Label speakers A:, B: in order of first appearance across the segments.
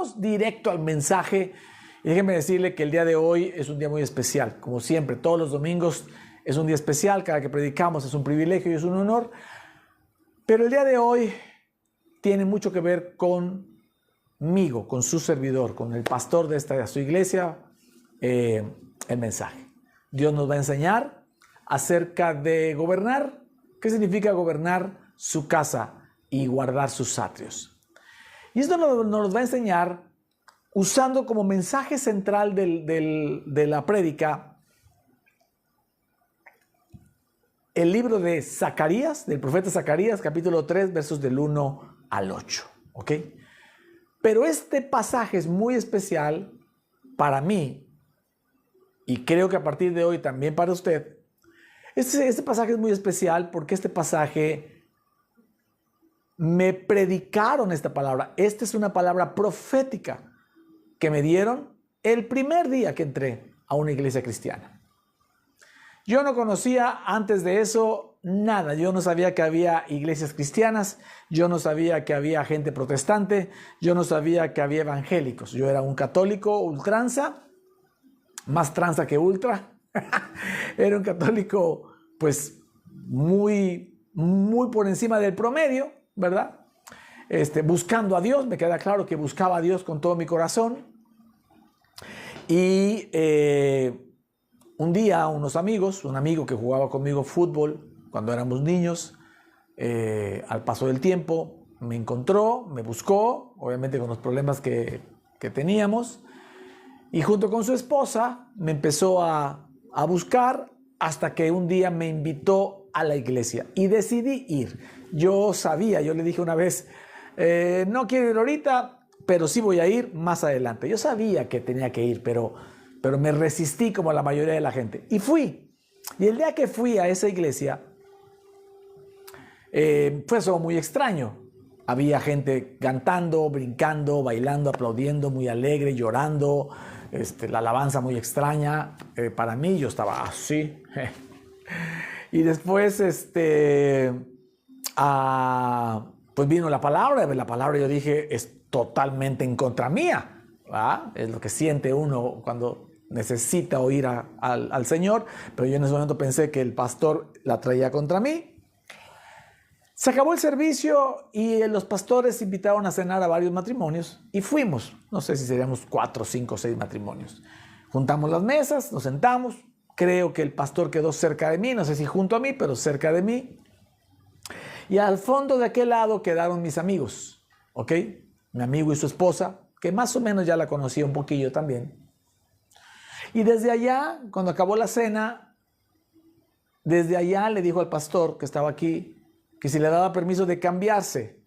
A: vamos directo al mensaje. Y déjenme decirle que el día de hoy es un día muy especial. Como siempre, todos los domingos es un día especial. Cada que predicamos es un privilegio y es un honor. Pero el día de hoy tiene mucho que ver conmigo, con su servidor, con el pastor de su iglesia, el mensaje. Dios nos va a enseñar acerca de gobernar. ¿Qué significa gobernar su casa y guardar sus atrios? Y esto nos va a enseñar usando como mensaje central de la prédica el libro de Zacarías, del profeta Zacarías, capítulo 3, versos del 1 al 8. ¿Ok? Pero este pasaje es muy especial para mí, y creo que a partir de hoy también para usted. Este pasaje es muy especial porque este pasaje me predicaron esta palabra. Esta es una palabra profética que me dieron el primer día que entré a una iglesia cristiana. Yo no conocía antes de eso nada. Yo no sabía que había iglesias cristianas. Yo no sabía que había gente protestante. Yo no sabía que había evangélicos. Yo era un católico ultranza. Más tranza que ultra. Era un católico, pues, muy por encima del promedio, ¿verdad? Buscando a Dios. Me queda claro que buscaba a Dios con todo mi corazón. Y un día unos amigos, un amigo que jugaba conmigo fútbol cuando éramos niños, al paso del tiempo me encontró, me buscó, obviamente con los problemas que teníamos. Y junto con su esposa me empezó a buscar hasta que un día me invitó a la iglesia y decidí ir. Yo le dije una vez, no quiero ir ahorita, pero sí voy a ir más adelante. Yo sabía que tenía que ir, pero me resistí como la mayoría de la gente. Y fui. Y el día que fui a esa iglesia, fue eso muy extraño. Había gente cantando, brincando, bailando, aplaudiendo, muy alegre, llorando. La alabanza muy extraña para mí. Yo estaba así. Y después, pues vino la palabra. La palabra, yo dije, es totalmente en contra mía, ¿verdad? Es lo que siente uno cuando necesita oír al Señor. Pero yo en ese momento pensé que el pastor la traía contra mí. Se acabó el servicio y los pastores invitaron a cenar a varios matrimonios y fuimos. No sé si seríamos 4, 5, 6 matrimonios. Juntamos las mesas, nos sentamos. Creo que el pastor quedó cerca de mí, no sé si junto a mí, pero cerca de mí. Y al fondo de aquel lado quedaron mis amigos, ¿ok? Mi amigo y su esposa, que más o menos ya la conocía un poquillo también. Y desde allá, cuando acabó la cena, desde allá le dijo al pastor que estaba aquí, que si le daba permiso de cambiarse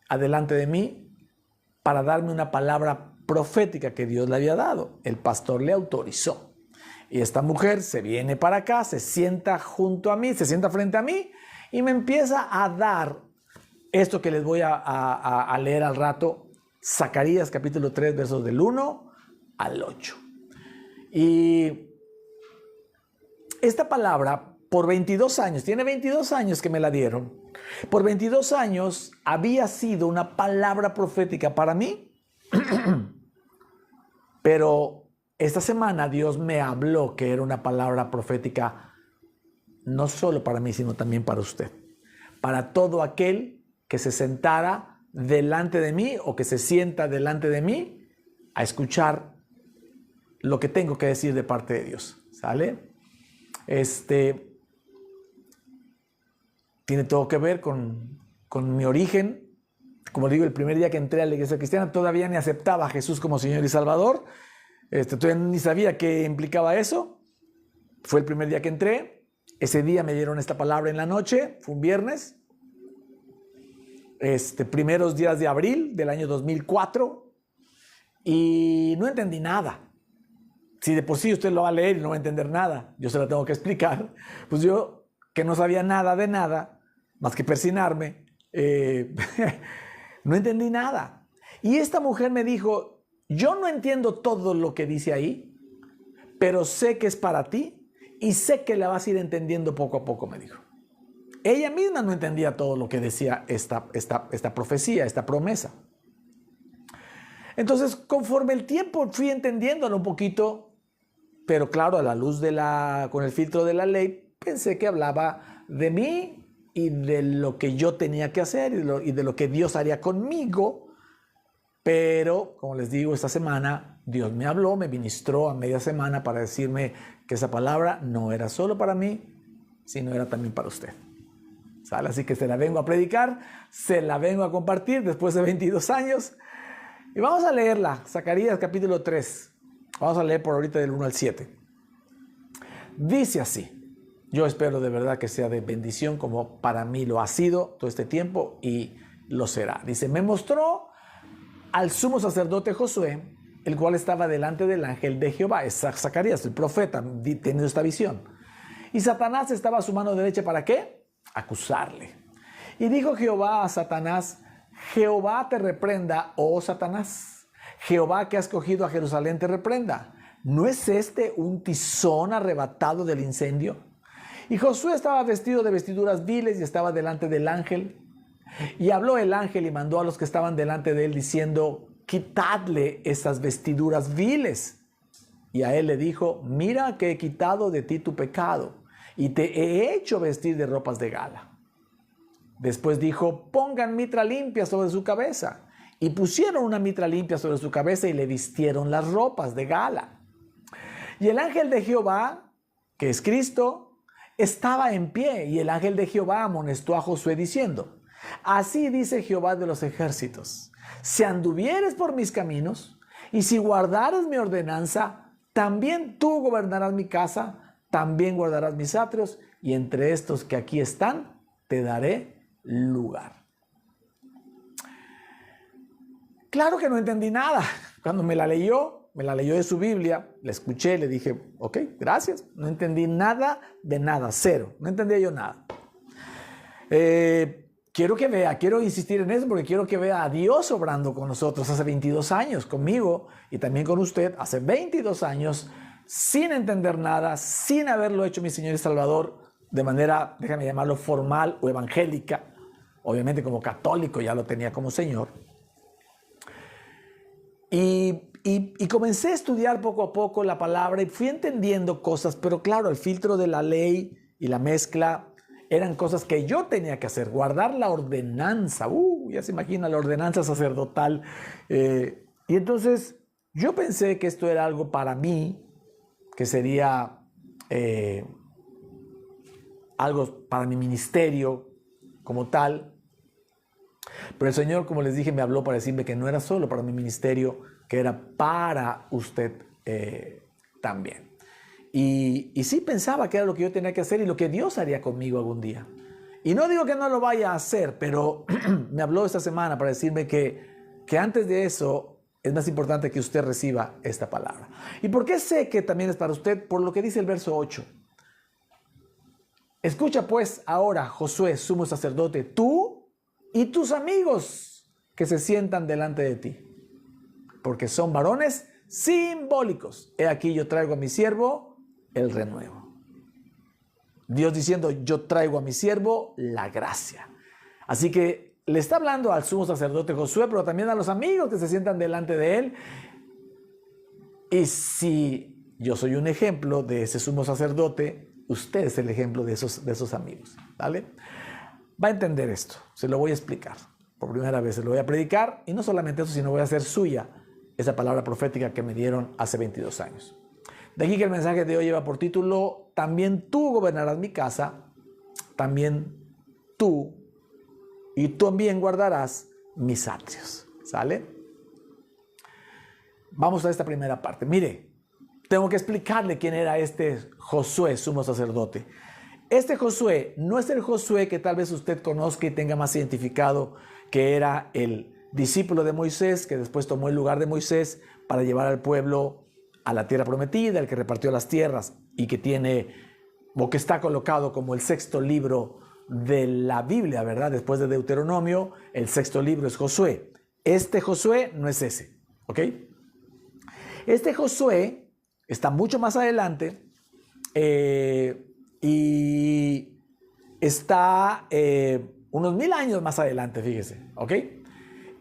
A: adelante de mí para darme una palabra profética que Dios le había dado. El pastor le autorizó. Y esta mujer se viene para acá, se sienta junto a mí, se sienta frente a mí y me empieza a dar esto que les voy a leer al rato. Zacarías capítulo 3, versos del 1 al 8. Y esta palabra, por 22 años, tiene 22 años que me la dieron. Por 22 años había sido una palabra profética para mí. Pero esta semana Dios me habló que era una palabra profética no solo para mí, sino también para usted. Para todo aquel que se sentara delante de mí o que se sienta delante de mí a escuchar lo que tengo que decir de parte de Dios. ¿Sale? Tiene todo que ver con mi origen. Como digo, el primer día que entré a la iglesia cristiana todavía ni aceptaba a Jesús como Señor y Salvador. Todavía ni sabía qué implicaba eso. Fue el primer día que entré. Ese día me dieron esta palabra en la noche. Fue un viernes. Primeros días de abril del año 2004. Y no entendí nada. Si de por sí usted lo va a leer y no va a entender nada, yo se lo tengo que explicar. Pues yo, que no sabía nada de nada, más que persinarme, no entendí nada. Y esta mujer me dijo, yo no entiendo todo lo que dice ahí, pero sé que es para ti y sé que la vas a ir entendiendo poco a poco, me dijo. Ella misma no entendía todo lo que decía esta profecía, esta promesa. Entonces, conforme el tiempo fui entendiéndolo un poquito, pero claro, a la luz con el filtro de la ley, pensé que hablaba de mí y de lo que yo tenía que hacer y de lo que Dios haría conmigo. Pero, como les digo, esta semana Dios me habló, me ministró a media semana para decirme que esa palabra no era solo para mí, sino era también para usted. ¿Sale? Así que se la vengo a predicar, se la vengo a compartir después de 22 años. Y vamos a leerla, Zacarías capítulo 3. Vamos a leer por ahorita del 1 al 7. Dice así. Yo espero de verdad que sea de bendición como para mí lo ha sido todo este tiempo y lo será. Dice, me mostró al sumo sacerdote Josué, el cual estaba delante del ángel de Jehová. Es Zacarías, el profeta, teniendo esta visión. Y Satanás estaba a su mano derecha, ¿para qué? Acusarle. Y dijo Jehová a Satanás, Jehová te reprenda, oh Satanás. Jehová que ha escogido a Jerusalén te reprenda. ¿No es este un tizón arrebatado del incendio? Y Josué estaba vestido de vestiduras viles y estaba delante del ángel. Y habló el ángel y mandó a los que estaban delante de él diciendo, quitadle esas vestiduras viles. Y a él le dijo, mira que he quitado de ti tu pecado y te he hecho vestir de ropas de gala. Después dijo, pongan mitra limpia sobre su cabeza. Y pusieron una mitra limpia sobre su cabeza y le vistieron las ropas de gala. Y el ángel de Jehová, que es Cristo, estaba en pie, y el ángel de Jehová amonestó a Josué diciendo, así dice Jehová de los ejércitos, si anduvieres por mis caminos, y si guardares mi ordenanza, también tú gobernarás mi casa, también guardarás mis atrios, y entre estos que aquí están, te daré lugar. Claro que no entendí nada. Cuando me la leyó de su Biblia, la escuché, le dije, ok, gracias. No entendí nada de nada, cero. No entendía yo nada. Quiero insistir en eso porque quiero que vea a Dios obrando con nosotros hace 22 años, conmigo y también con usted, hace 22 años, sin entender nada, sin haberlo hecho mi Señor y Salvador de manera, déjame llamarlo, formal o evangélica. Obviamente como católico ya lo tenía como Señor. Y comencé a estudiar poco a poco la palabra y fui entendiendo cosas, pero claro, el filtro de la ley y la mezcla eran cosas que yo tenía que hacer, guardar la ordenanza, ya se imagina la ordenanza sacerdotal. Y entonces yo pensé que esto era algo para mí, que sería algo para mi ministerio como tal. Pero el Señor, como les dije, me habló para decirme que no era solo para mi ministerio, que era para usted también. Y sí pensaba que era lo que yo tenía que hacer y lo que Dios haría conmigo algún día. Y no digo que no lo vaya a hacer, pero me habló esta semana para decirme que antes de eso es más importante que usted reciba esta palabra. ¿Y por qué sé que también es para usted? Por lo que dice el verso 8. Escucha pues ahora, Josué, sumo sacerdote, tú y tus amigos que se sientan delante de ti, porque son varones simbólicos. He aquí yo traigo a mi siervo el renuevo. Dios diciendo, yo traigo a mi siervo la gracia. Así que le está hablando al sumo sacerdote Josué, pero también a los amigos que se sientan delante de él. Y si yo soy un ejemplo de ese sumo sacerdote, usted es el ejemplo de esos amigos. ¿Vale? Va a entender esto, se lo voy a explicar. Por primera vez se lo voy a predicar y no solamente eso, sino voy a hacer suya esa palabra profética que me dieron hace 22 años. De aquí que el mensaje de hoy lleva por título, también tú gobernarás mi casa, también tú, y tú también guardarás mis atrios. ¿Sale? Vamos a esta primera parte. Mire, tengo que explicarle quién era este Josué, sumo sacerdote. Este Josué no es el Josué que tal vez usted conozca y tenga más identificado, que era el discípulo de Moisés, que después tomó el lugar de Moisés para llevar al pueblo a la tierra prometida, el que repartió las tierras y que tiene, o que está colocado como el sexto libro de la Biblia, ¿verdad? Después de Deuteronomio, el sexto libro es Josué. Este Josué no es ese, ¿ok? Este Josué está mucho más adelante, y está unos 1000 años más adelante, fíjese, ¿ok?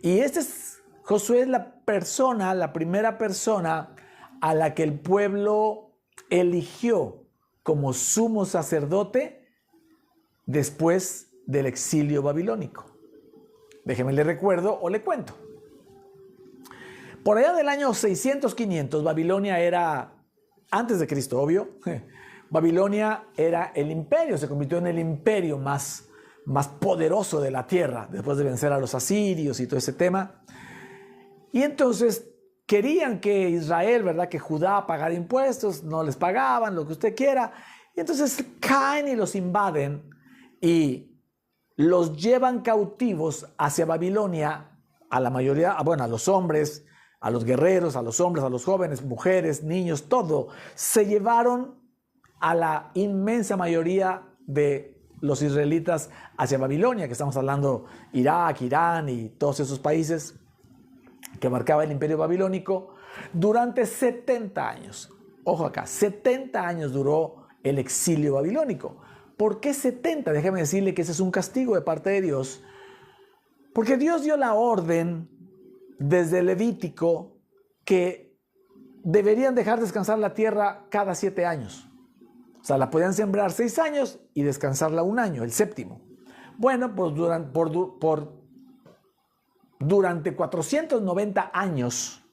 A: Y este es Josué es la primera persona a la que el pueblo eligió como sumo sacerdote después del exilio babilónico. Déjeme le recuerdo o le cuento. Por allá del año 600-500, Babilonia era, antes de Cristo, obvio, Babilonia era el imperio, se convirtió en el imperio más poderoso de la tierra, después de vencer a los asirios y todo ese tema. Y entonces querían que Israel, ¿verdad?, que Judá pagara impuestos, no les pagaban, lo que usted quiera. Y entonces caen y los invaden y los llevan cautivos hacia Babilonia, a la mayoría, bueno, a los hombres, a los guerreros, a los hombres, a los jóvenes, mujeres, niños, todo. Se llevaron a la inmensa mayoría de los israelitas hacia Babilonia, que estamos hablando Irak, Irán y todos esos países que marcaba el imperio babilónico, durante 70 años. Ojo acá, 70 años duró el exilio babilónico. ¿Por qué 70? Déjame decirle que ese es un castigo de parte de Dios, porque Dios dio la orden desde Levítico que deberían dejar descansar la tierra cada 7 años. O sea, la podían sembrar 6 años y descansarla 1 año, el séptimo. Bueno, pues durante 490 años,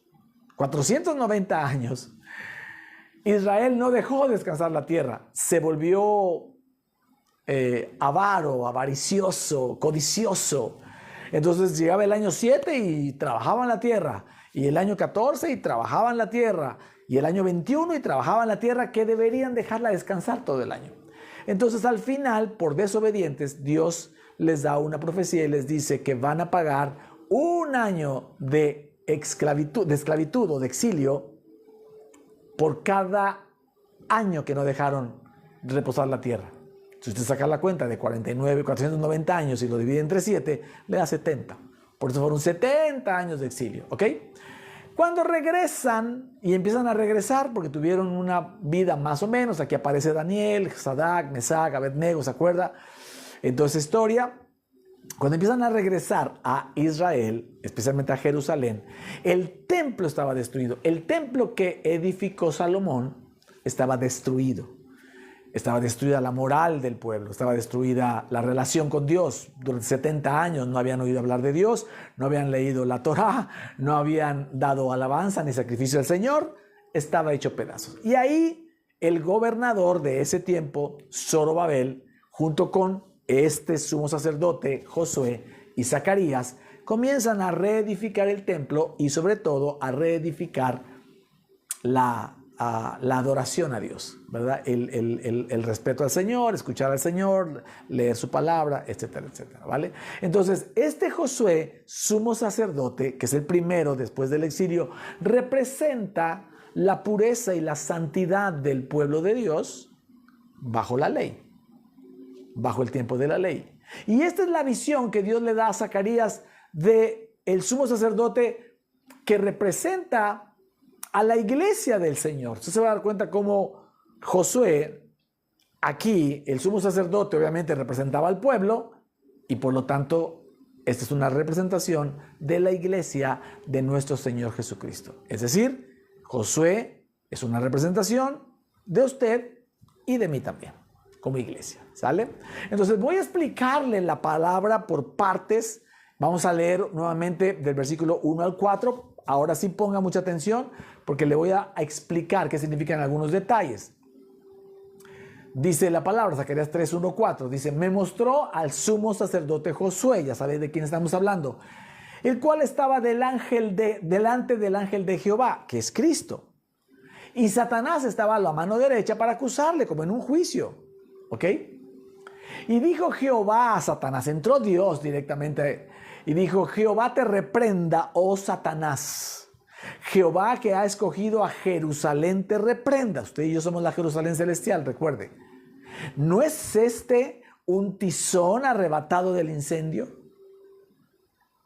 A: Israel no dejó descansar la tierra. Se volvió avaro, avaricioso, codicioso. Entonces llegaba el año 7 y trabajaban la tierra, y el año 14 y trabajaban la tierra, y el año 21 y trabajaban la tierra, que deberían dejarla descansar todo el año. Entonces al final, por desobedientes, Dios les da una profecía y les dice que van a pagar 1 año de esclavitud o de exilio por cada año que no dejaron reposar la tierra. Si usted saca la cuenta de 490 años y lo divide entre 7, le da 70. Por eso fueron 70 años de exilio, ¿ok? Cuando regresan y empiezan a regresar, porque tuvieron una vida más o menos, aquí aparece Daniel, Sadrach, Mesach, Abednego, ¿se acuerda? En toda esa historia, cuando empiezan a regresar a Israel, especialmente a Jerusalén, el templo estaba destruido. El templo que edificó Salomón estaba destruido. Estaba destruida la moral del pueblo, estaba destruida la relación con Dios. Durante 70 años no habían oído hablar de Dios, no habían leído la Torá, no habían dado alabanza ni sacrificio al Señor, estaba hecho pedazos. Y ahí el gobernador de ese tiempo, Zorobabel, junto con este sumo sacerdote, Josué y Zacarías, comienzan a reedificar el templo y sobre todo a reedificar la adoración a Dios, ¿verdad? El respeto al Señor, escuchar al Señor, leer su palabra, etcétera, etcétera, ¿vale? Entonces, este Josué, sumo sacerdote, que es el primero después del exilio, representa la pureza y la santidad del pueblo de Dios bajo la ley, bajo el tiempo de la ley. Y esta es la visión que Dios le da a Zacarías de el sumo sacerdote que representa a la iglesia del Señor. Usted se va a dar cuenta cómo Josué, aquí el sumo sacerdote obviamente representaba al pueblo y por lo tanto esta es una representación de la iglesia de nuestro Señor Jesucristo. Es decir, Josué es una representación de usted y de mí también, como iglesia, ¿sale? Entonces voy a explicarle la palabra por partes. Vamos a leer nuevamente del versículo 1 al 4. Ahora sí ponga mucha atención porque le voy a explicar qué significan algunos detalles. Dice la palabra, Zacarías 3, 1, 4, dice: me mostró al sumo sacerdote Josué, ya sabéis de quién estamos hablando, el cual estaba delante del ángel de Jehová, que es Cristo. Y Satanás estaba a la mano derecha para acusarle, como en un juicio. ¿Ok? Y dijo Jehová a Satanás, entró Dios directamente y dijo: Jehová te reprenda, oh Satanás. Jehová que ha escogido a Jerusalén te reprenda. Usted y yo somos la Jerusalén celestial, recuerde. ¿No es este un tizón arrebatado del incendio?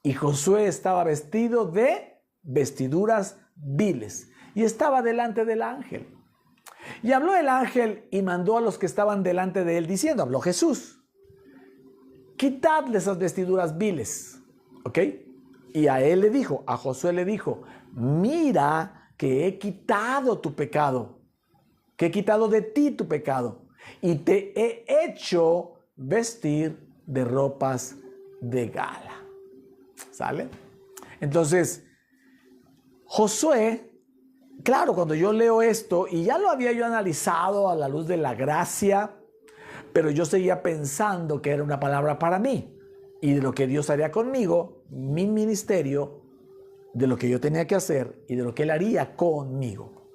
A: Y Josué estaba vestido de vestiduras viles y estaba delante del ángel. Y habló el ángel y mandó a los que estaban delante de él diciendo, habló Jesús: quitadle esas vestiduras viles. ¿Ok? Y a él le dijo, a Josué le dijo, mira que he quitado tu pecado, que he quitado de ti tu pecado y te he hecho vestir de ropas de gala. ¿Sale? Entonces, Josué, claro, cuando yo leo esto, y ya lo había yo analizado a la luz de la gracia, pero yo seguía pensando que era una palabra para mí y de lo que Dios haría conmigo, mi ministerio, de lo que yo tenía que hacer y de lo que Él haría conmigo.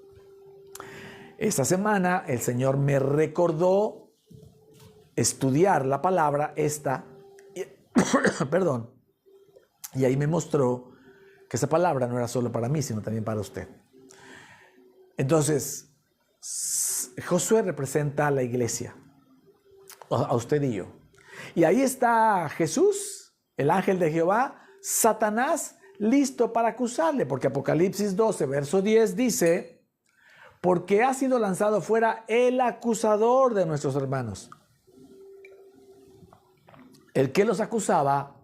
A: Esta semana el Señor me recordó estudiar la palabra perdón, y ahí me mostró que esa palabra no era solo para mí, sino también para usted. Entonces, Josué representa a la iglesia, a usted y yo. Y ahí está Jesús, el ángel de Jehová, Satanás, listo para acusarle, porque Apocalipsis 12, verso 10 dice, porque ha sido lanzado fuera el acusador de nuestros hermanos, el que los acusaba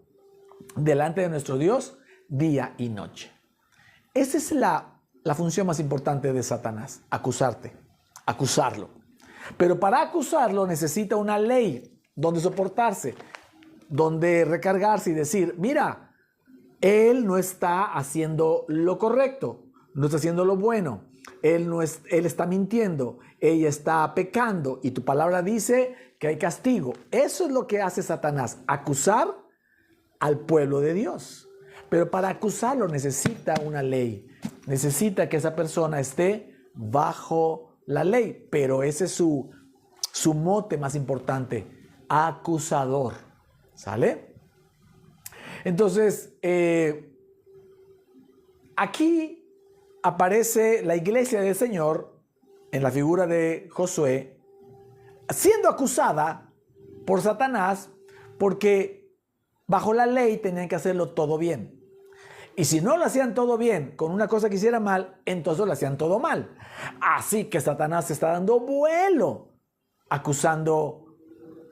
A: delante de nuestro Dios día y noche. Esa es la función más importante de Satanás, acusarte, acusarlo. Pero para acusarlo necesita una ley donde soportarse, donde recargarse y decir, mira, él no está haciendo lo correcto, no está haciendo lo bueno, él está mintiendo, ella está pecando y tu palabra dice que hay castigo. Eso es lo que hace Satanás, acusar al pueblo de Dios. Pero para acusarlo necesita una ley, necesita que esa persona esté bajo la ley, pero ese es su mote más importante, acusador, ¿sale? Entonces, aquí aparece la iglesia del Señor en la figura de Josué, siendo acusada por Satanás porque bajo la ley tenían que hacerlo todo bien. Y si no lo hacían todo bien con una cosa que hiciera mal, entonces lo hacían todo mal. Así que Satanás se está dando vuelo acusando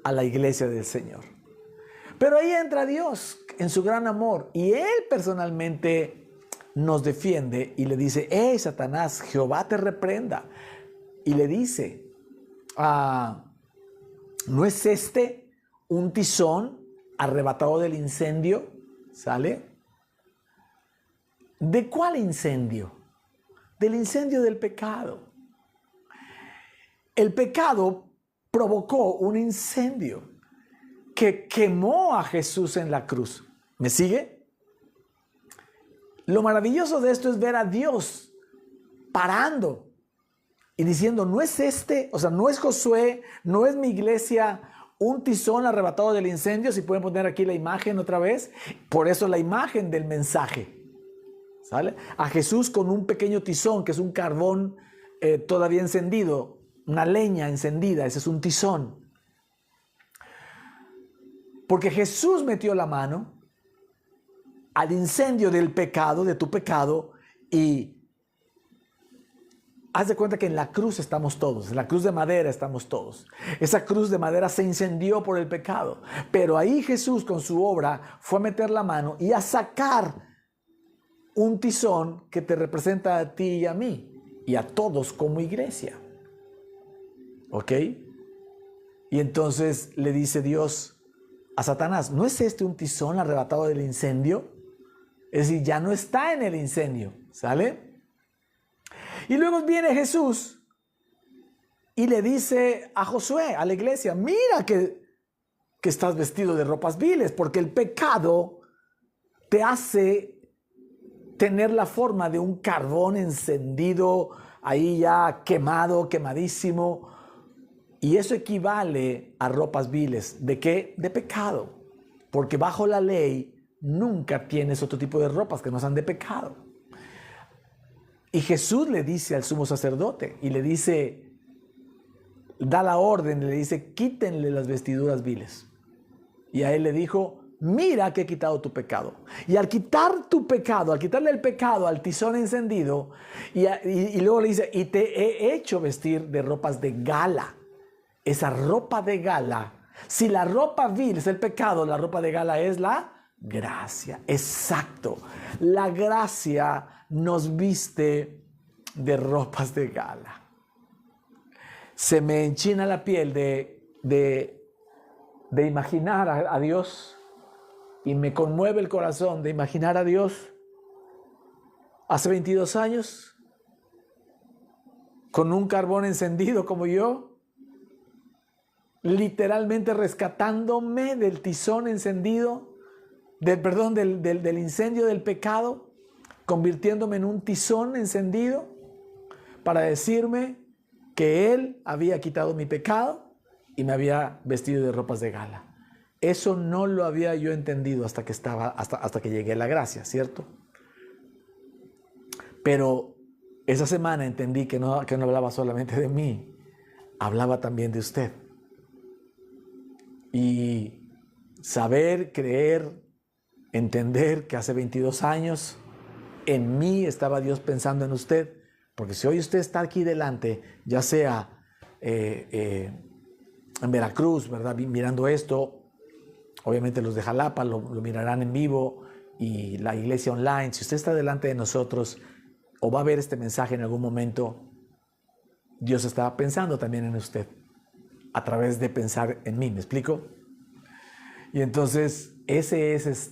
A: a la iglesia del Señor. Pero ahí entra Dios en su gran amor y Él personalmente nos defiende y le dice, hey Satanás, Jehová te reprenda. Y le dice, ¿no es este un tizón arrebatado del incendio? ¿Sale? ¿De cuál incendio? Del incendio del pecado. El pecado provocó un incendio que quemó a Jesús en la cruz. ¿Me sigue? Lo maravilloso de esto es ver a Dios parando y diciendo, no es este, o sea, no es Josué, no es mi iglesia, un tizón arrebatado del incendio. Si pueden poner aquí la imagen otra vez, por eso la imagen del mensaje, ¿sale? A Jesús con un pequeño tizón, que es un carbón todavía encendido, una leña encendida, ese es un tizón. Porque Jesús metió la mano al incendio del pecado, de tu pecado, y haz de cuenta que en la cruz estamos todos, en la cruz de madera estamos todos. Esa cruz de madera se incendió por el pecado, pero ahí Jesús con su obra fue a meter la mano y a sacar un tizón que te representa a ti y a mí, y a todos como iglesia. ¿Ok? Y entonces le dice Dios a Satanás, ¿no es este un tizón arrebatado del incendio? Es decir, ya no está en el incendio, ¿sale? Y luego viene Jesús y le dice a Josué, a la iglesia, mira que estás vestido de ropas viles, porque el pecado te hace tener la forma de un carbón encendido, ahí ya quemado, quemadísimo. Y eso equivale a ropas viles. ¿De qué? De pecado. Porque bajo la ley nunca tienes otro tipo de ropas que no sean de pecado. Y Jesús le dice al sumo sacerdote y le dice, da la orden, le dice, quítenle las vestiduras viles. Y a él le dijo, mira que he quitado tu pecado. Y al quitar tu pecado, al quitarle el pecado al tizón encendido, y luego le dice, y te he hecho vestir de ropas de gala. Esa ropa de gala, si la ropa vil es el pecado, la ropa de gala es la gracia. Exacto. La gracia nos viste de ropas de gala. Se me enchina la piel de imaginar a Dios, y me conmueve el corazón de imaginar a Dios hace 22 años con un carbón encendido como yo, literalmente rescatándome del tizón encendido, del incendio del pecado, convirtiéndome en un tizón encendido para decirme que Él había quitado mi pecado y me había vestido de ropas de gala. Eso no lo había yo entendido hasta que llegué a la gracia, ¿cierto? Pero esa semana entendí que no hablaba solamente de mí, hablaba también de usted. Y saber, creer, entender que hace 22 años en mí estaba Dios pensando en usted, porque si hoy usted está aquí delante, ya sea en Veracruz, ¿verdad?, mirando esto, obviamente los de Jalapa lo mirarán en vivo, y la iglesia online, si usted está delante de nosotros o va a ver este mensaje en algún momento, Dios está pensando también en usted a través de pensar en mí, ¿me explico? Y entonces ese es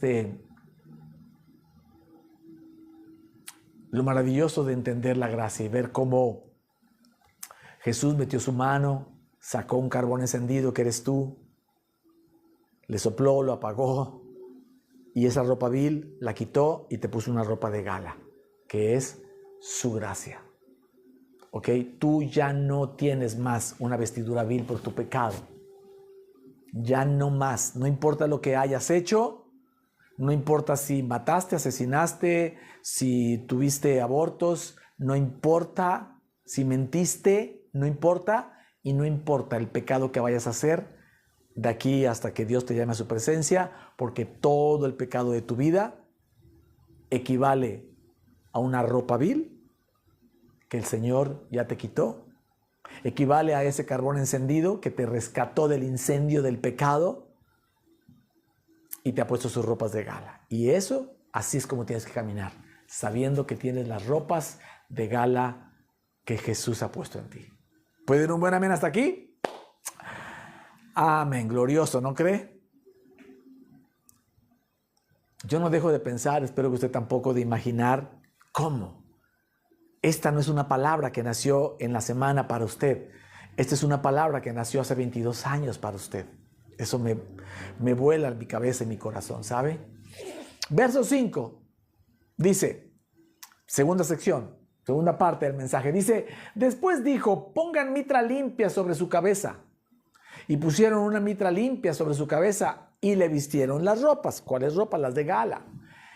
A: lo maravilloso de entender la gracia y ver cómo Jesús metió su mano, sacó un carbón encendido que eres tú, le sopló, lo apagó, y esa ropa vil la quitó y te puso una ropa de gala, que es su gracia. ¿Ok? Tú ya no tienes más una vestidura vil por tu pecado. Ya no más. No importa lo que hayas hecho, no importa si mataste, asesinaste, si tuviste abortos, no importa si mentiste, no importa, y no importa el pecado que vayas a hacer de aquí hasta que Dios te llame a su presencia, porque todo el pecado de tu vida equivale a una ropa vil que el Señor ya te quitó, equivale a ese carbón encendido que te rescató del incendio del pecado y te ha puesto sus ropas de gala. Y eso, así es como tienes que caminar, sabiendo que tienes las ropas de gala que Jesús ha puesto en ti. ¿Puede ir un buen amén hasta aquí? Amén, glorioso, ¿no cree? Yo no dejo de pensar, espero que usted tampoco, de imaginar cómo. Esta no es una palabra que nació en la semana para usted. Esta es una palabra que nació hace 22 años para usted. Eso me vuela en mi cabeza y mi corazón, ¿sabe? Verso 5 dice, segunda sección, segunda parte del mensaje, dice, después dijo, pongan mitra limpia sobre su cabeza. Y pusieron una mitra limpia sobre su cabeza y le vistieron las ropas. ¿Cuáles ropas? Las de gala.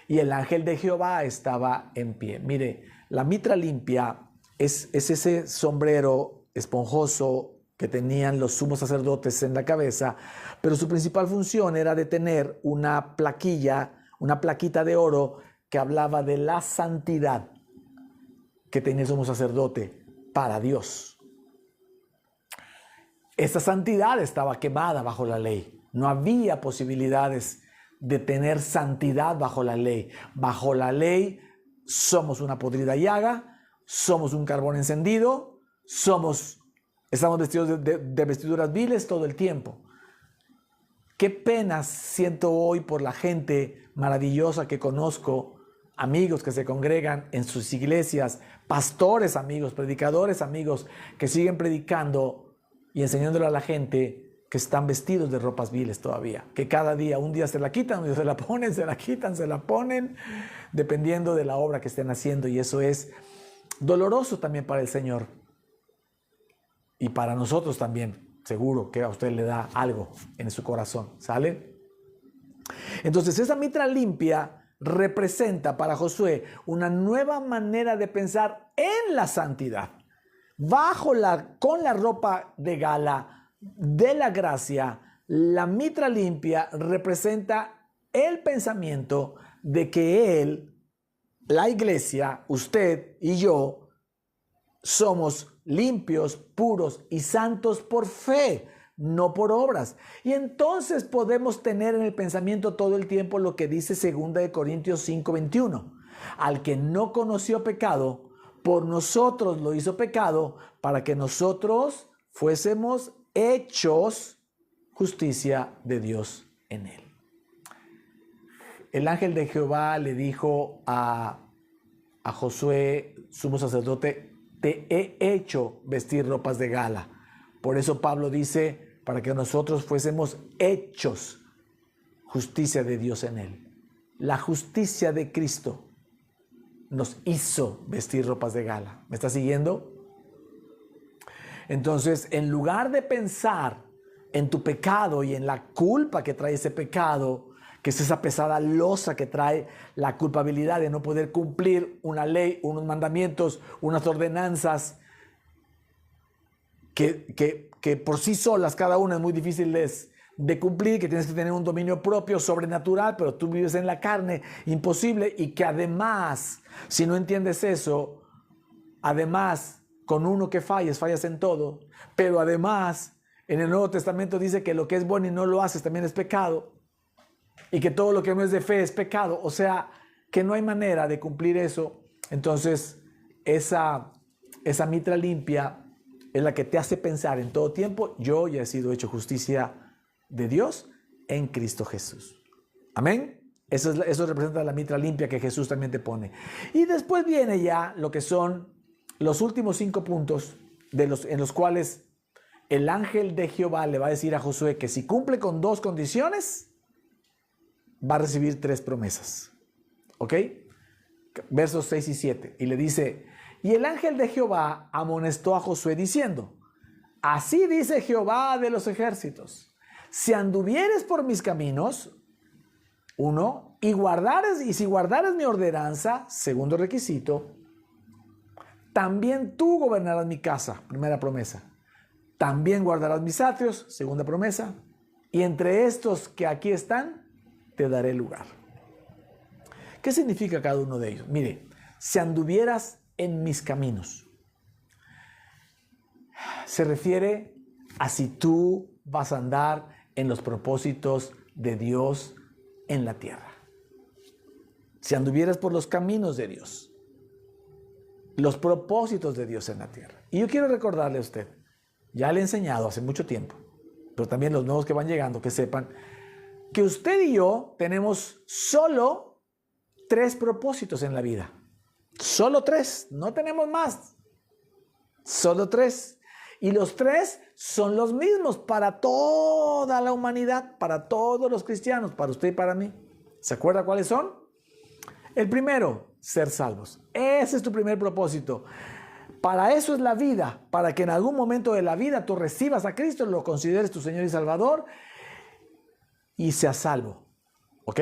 A: Y el ángel de Jehová estaba en pie. Mire, la mitra limpia es ese sombrero esponjoso que tenían los sumos sacerdotes en la cabeza, pero su principal función era de tener una plaquita de oro que hablaba de la santidad que tenía el sumo sacerdote para Dios. Esa santidad estaba quemada bajo la ley. No había posibilidades de tener santidad bajo la ley. Bajo la ley somos una podrida llaga, somos un carbón encendido, estamos vestidos de vestiduras viles todo el tiempo. Qué pena siento hoy por la gente maravillosa que conozco, amigos que se congregan en sus iglesias, pastores amigos, predicadores amigos, que siguen predicando y enseñándole a la gente que están vestidos de ropas viles todavía, que cada día, un día se la quitan, un día se la ponen, se la quitan, se la ponen, dependiendo de la obra que estén haciendo, y eso es doloroso también para el Señor y para nosotros también, seguro que a usted le da algo en su corazón, ¿sale? Entonces esa mitra limpia representa para Josué una nueva manera de pensar en la santidad. Con la ropa de gala de la gracia, la mitra limpia representa el pensamiento de que Él, la iglesia, usted y yo, somos limpios, puros y santos por fe, no por obras. Y entonces podemos tener en el pensamiento todo el tiempo lo que dice 2 Corintios 5:21. Al que no conoció pecado, por nosotros lo hizo pecado, para que nosotros fuésemos hechos justicia de Dios en él. El ángel de Jehová le dijo a Josué, sumo sacerdote, te he hecho vestir ropas de gala. Por eso Pablo dice, para que nosotros fuésemos hechos justicia de Dios en él. La justicia de Cristo nos hizo vestir ropas de gala. ¿Me está siguiendo? Entonces, en lugar de pensar en tu pecado y en la culpa que trae ese pecado, que es esa pesada losa que trae la culpabilidad de no poder cumplir una ley, unos mandamientos, unas ordenanzas que por sí solas cada una es muy difícil de cumplir, que tienes que tener un dominio propio, sobrenatural, pero tú vives en la carne, imposible, y que además, si no entiendes eso, además, con uno que fallas en todo, pero además, en el Nuevo Testamento dice que lo que es bueno y no lo haces también es pecado, y que todo lo que no es de fe es pecado, o sea, que no hay manera de cumplir eso. Entonces, esa mitra limpia es la que te hace pensar en todo tiempo, yo ya he sido hecho justicia de Dios en Cristo Jesús. Amén. Eso representa la mitra limpia que Jesús también te pone. Y después viene ya lo que son los últimos 5 puntos en los cuales el ángel de Jehová le va a decir a Josué que si cumple con 2 condiciones, va a recibir 3 promesas. ¿Ok? Versos 6 y 7. Y le dice, y el ángel de Jehová amonestó a Josué diciendo, así dice Jehová de los ejércitos, si anduvieres por mis caminos, 1, y si guardares mi ordenanza, 2 requisito, también tú gobernarás mi casa, primera promesa. También guardarás mis atrios, segunda promesa. Y entre estos que aquí están, te daré lugar. ¿Qué significa cada uno de ellos? Mire, si anduvieras en mis caminos, se refiere a si tú vas a andar en los propósitos de Dios en la tierra. Si anduvieras por los caminos de Dios, los propósitos de Dios en la tierra. Y yo quiero recordarle a usted, ya le he enseñado hace mucho tiempo, pero también los nuevos que van llegando, que sepan que usted y yo tenemos solo 3 propósitos en la vida. Solo 3, no tenemos más. Solo 3. Y los 3 son los mismos para toda la humanidad, para todos los cristianos, para usted y para mí. ¿Se acuerda cuáles son? El primero, ser salvos. Ese es tu primer propósito. Para eso es la vida, para que en algún momento de la vida tú recibas a Cristo, lo consideres tu Señor y Salvador y seas salvo. ¿Ok?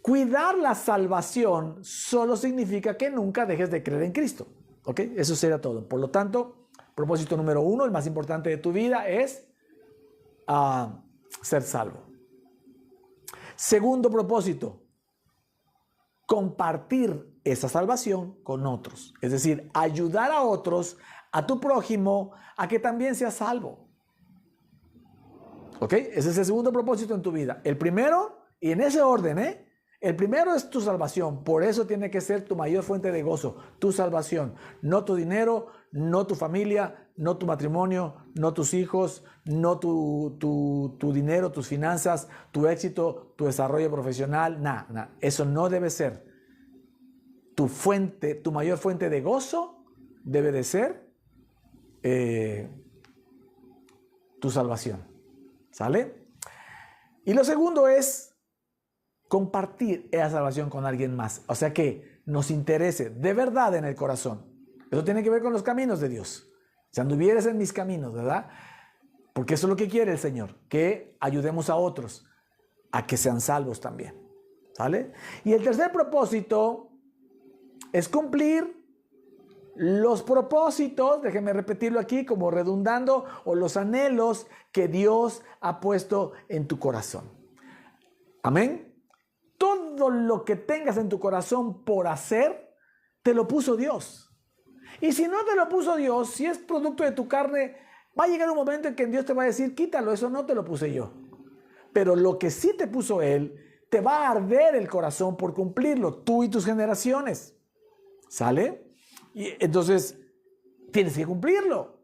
A: Cuidar la salvación solo significa que nunca dejes de creer en Cristo. ¿Ok? Eso será todo. Por lo tanto, propósito número 1, el más importante de tu vida, es ser salvo. Segundo propósito, compartir esa salvación con otros. Es decir, ayudar a otros, a tu prójimo, a que también sea salvo. ¿Ok? Ese es el segundo propósito en tu vida. El primero, y en ese orden, el primero es tu salvación. Por eso tiene que ser tu mayor fuente de gozo, tu salvación. No tu dinero, no tu familia, no tu matrimonio, no tus hijos, no tu dinero, tus finanzas, tu éxito, tu desarrollo profesional. Nada. Eso no debe ser. Tu fuente, tu mayor fuente de gozo debe de ser tu salvación. ¿Sale? Y lo segundo es compartir esa salvación con alguien más. O sea, que nos interese de verdad en el corazón. Eso tiene que ver con los caminos de Dios. Si anduvieras en mis caminos, ¿verdad? Porque eso es lo que quiere el Señor, que ayudemos a otros a que sean salvos también. ¿Sale? Y el tercer propósito es cumplir los propósitos, déjeme repetirlo aquí como redundando, o los anhelos que Dios ha puesto en tu corazón. Amén. Todo lo que tengas en tu corazón por hacer, te lo puso Dios. Y si no te lo puso Dios, si es producto de tu carne, Va a llegar un momento en que Dios te va a decir, quítalo, eso no te lo puse yo. Pero lo que sí te puso Él, te va a arder el corazón por cumplirlo, tú y tus generaciones. ¿Sale? Y entonces, tienes que cumplirlo.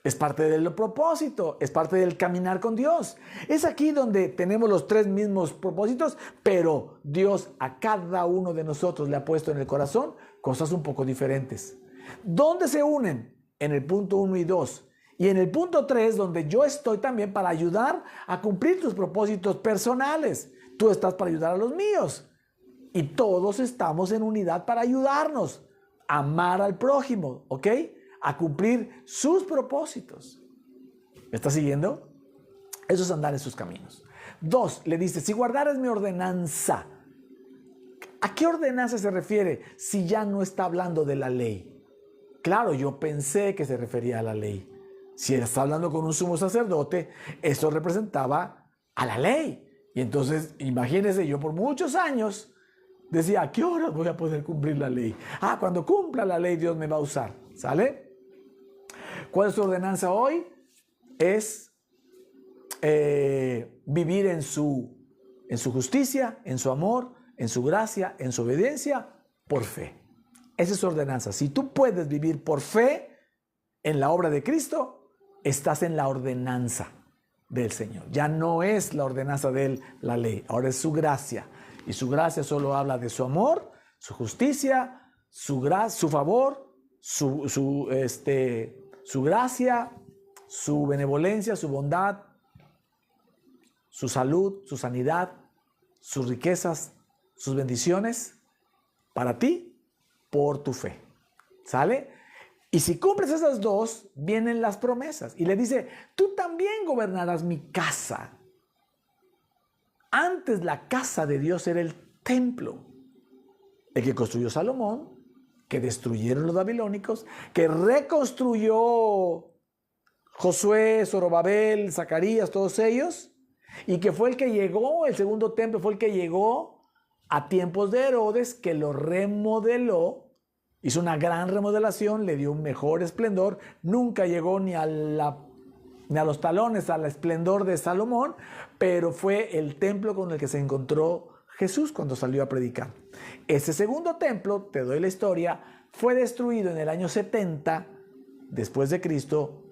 A: Es parte del propósito, es parte del caminar con Dios. Es aquí donde tenemos los tres mismos propósitos, pero Dios a cada uno de nosotros le ha puesto en el corazón cosas un poco diferentes. ¿Dónde se unen? En el punto 1 y 2. Y en el punto 3, donde yo estoy también para ayudar a cumplir tus propósitos personales. Tú estás para ayudar a los míos. Y todos estamos en unidad para ayudarnos a amar al prójimo, ¿ok? A cumplir sus propósitos. ¿Me estás siguiendo? Eso es andar en sus caminos. 2, le dice, si guardares mi ordenanza. ¿A qué ordenanza se refiere si ya no está hablando de la ley? Claro, yo pensé que se refería a la ley. Si él está hablando con un sumo sacerdote, eso representaba a la ley. Y entonces, imagínense, yo por muchos años decía, ¿a qué hora voy a poder cumplir la ley? Cuando cumpla la ley, Dios me va a usar. ¿Sale? ¿Cuál es tu ordenanza hoy? Es vivir en su justicia, en su amor, en su gracia, en su obediencia, por fe. Esa es su ordenanza. Si tú puedes vivir por fe en la obra de Cristo, estás en la ordenanza del Señor. Ya no es la ordenanza de la ley, ahora es su gracia. Y su gracia solo habla de su amor, su justicia, su favor, su gracia, su benevolencia, su bondad, su salud, su sanidad, sus riquezas, sus bendiciones para ti por tu fe. ¿Sale? Y si cumples esas dos, vienen las promesas. Y le dice, tú también gobernarás mi casa. Antes la casa de Dios era el templo. El que construyó Salomón, que destruyeron los babilónicos, que reconstruyó Josué, Zorobabel, Zacarías, todos ellos, y que fue el que llegó, el segundo templo fue el que llegó a tiempos de Herodes, que lo remodeló. Hizo una gran remodelación, le dio un mejor esplendor, nunca llegó ni a los talones al esplendor de Salomón, pero fue el templo con el que se encontró Jesús cuando salió a predicar. Ese segundo templo, te doy la historia, fue destruido en el año 70 después de Cristo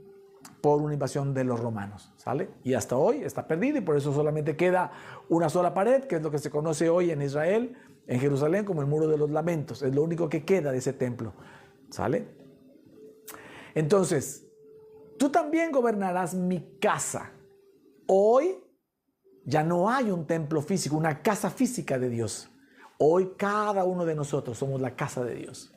A: por una invasión de los romanos, ¿sale? Y hasta hoy está perdido y por eso solamente queda una sola pared, que es lo que se conoce hoy en Israel, en Jerusalén, como el Muro de los Lamentos. Es lo único que queda de ese templo, ¿sale? Entonces, tú también gobernarás mi casa. Hoy ya no hay un templo físico, una casa física de Dios. Hoy cada uno de nosotros somos la casa de Dios.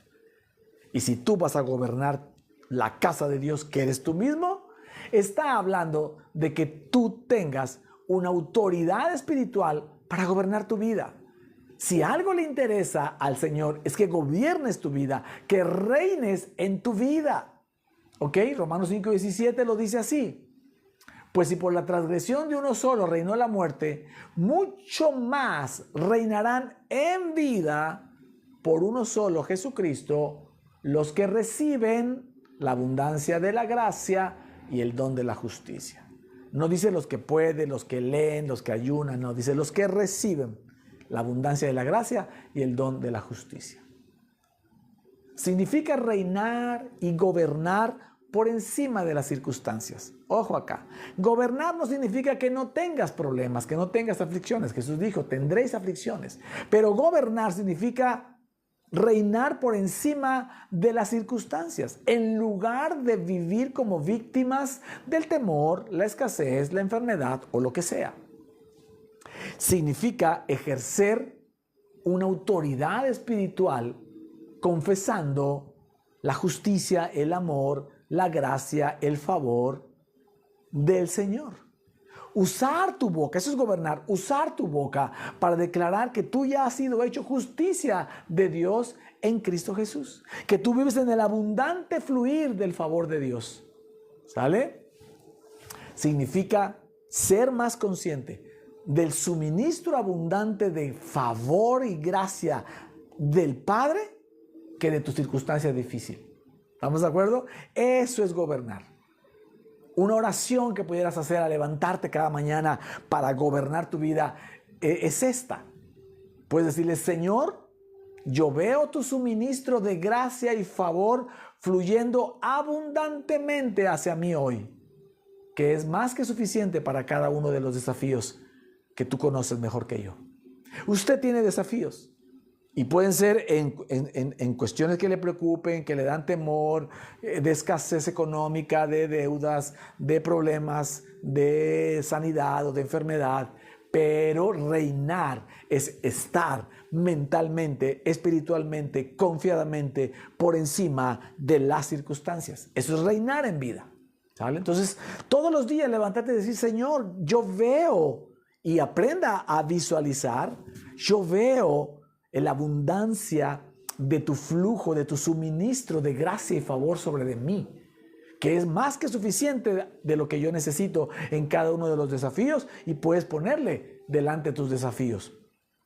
A: Y si tú vas a gobernar la casa de Dios, que eres tú mismo, está hablando de que tú tengas una autoridad espiritual para gobernar tu vida. Si algo le interesa al Señor es que gobiernes tu vida, que reines en tu vida. ¿Ok? Romanos 5:17 lo dice así. Pues si por la transgresión de uno solo reinó la muerte, mucho más reinarán en vida por uno solo, Jesucristo, los que reciben la abundancia de la gracia y el don de la justicia. No dice los que pueden, los que leen, los que ayunan, no, dice los que reciben la abundancia de la gracia y el don de la justicia. Significa reinar y gobernar por encima de las circunstancias. Ojo acá. Gobernar no significa que no tengas problemas, que no tengas aflicciones. Jesús dijo, tendréis aflicciones. Pero gobernar significa reinar por encima de las circunstancias, en lugar de vivir como víctimas del temor, la escasez, la enfermedad o lo que sea. Significa ejercer una autoridad espiritual confesando la justicia, el amor, la gracia, el favor del Señor. Usar tu boca, eso es gobernar, usar tu boca para declarar que tú ya has sido hecho justicia de Dios en Cristo Jesús. Que tú vives en el abundante fluir del favor de Dios. ¿Sale? Significa ser más consciente del suministro abundante de favor y gracia del Padre que de tu circunstancia difícil. ¿Estamos de acuerdo? Eso es gobernar. Una oración que pudieras hacer al levantarte cada mañana para gobernar tu vida es esta. Puedes decirle: Señor, yo veo tu suministro de gracia y favor fluyendo abundantemente hacia mí hoy, que es más que suficiente para cada uno de los desafíos que tú conoces mejor que yo. Usted tiene desafíos y pueden ser en cuestiones que le preocupen, que le dan temor, de escasez económica, de deudas, de problemas, de sanidad o de enfermedad. Pero reinar es estar mentalmente, espiritualmente, confiadamente por encima de las circunstancias. Eso es reinar en vida, ¿sale? Entonces, todos los días levantarte y decir: Señor, yo veo, y aprenda a visualizar, yo veo la abundancia de tu flujo, de tu suministro de gracia y favor sobre de mí, que es más que suficiente de lo que yo necesito en cada uno de los desafíos, y puedes ponerle delante tus desafíos.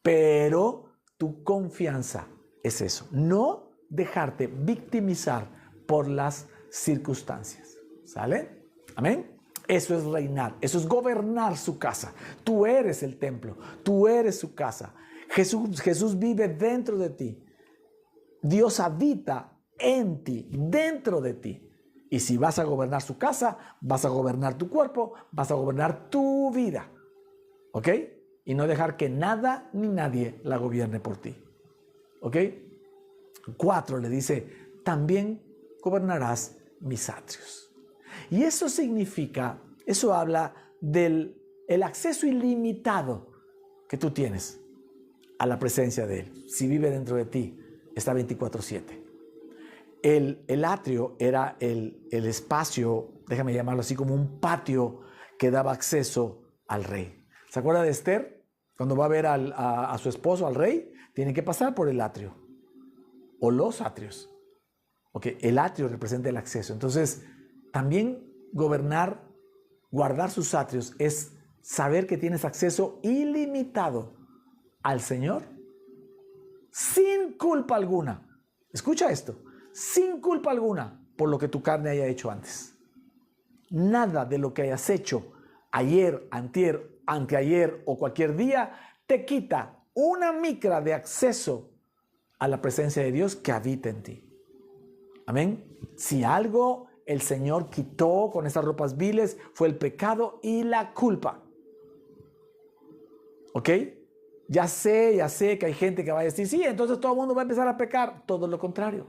A: Pero tu confianza es eso, no dejarte victimizar por las circunstancias. ¿Sale? Amén. Eso es reinar, eso es gobernar su casa. Tú eres el templo, tú eres su casa. Jesús vive dentro de ti. Dios habita en ti, dentro de ti. Y si vas a gobernar su casa, vas a gobernar tu cuerpo, vas a gobernar tu vida. ¿Ok? Y no dejar que nada ni nadie la gobierne por ti. ¿Ok? 4 le dice: también gobernarás mis atrios. Y eso significa, eso habla del acceso ilimitado que tú tienes a la presencia de Él. Si vive dentro de ti, está 24/7. El atrio era el espacio, déjame llamarlo así, como un patio que daba acceso al rey. ¿Se acuerda de Esther? Cuando va a ver a su esposo, al rey, tiene que pasar por el atrio o los atrios. Okay, el atrio representa el acceso. Entonces, también gobernar, guardar sus atrios, es saber que tienes acceso ilimitado al Señor sin culpa alguna. Escucha esto: sin culpa alguna por lo que tu carne haya hecho antes. Nada de lo que hayas hecho ayer, antier, anteayer o cualquier día te quita una micra de acceso a la presencia de Dios que habita en ti. Amén. Si algo el Señor quitó con esas ropas viles fue el pecado y la culpa. ¿Ok? Ya sé que hay gente que va a decir: sí, entonces todo el mundo va a empezar a pecar. Todo lo contrario.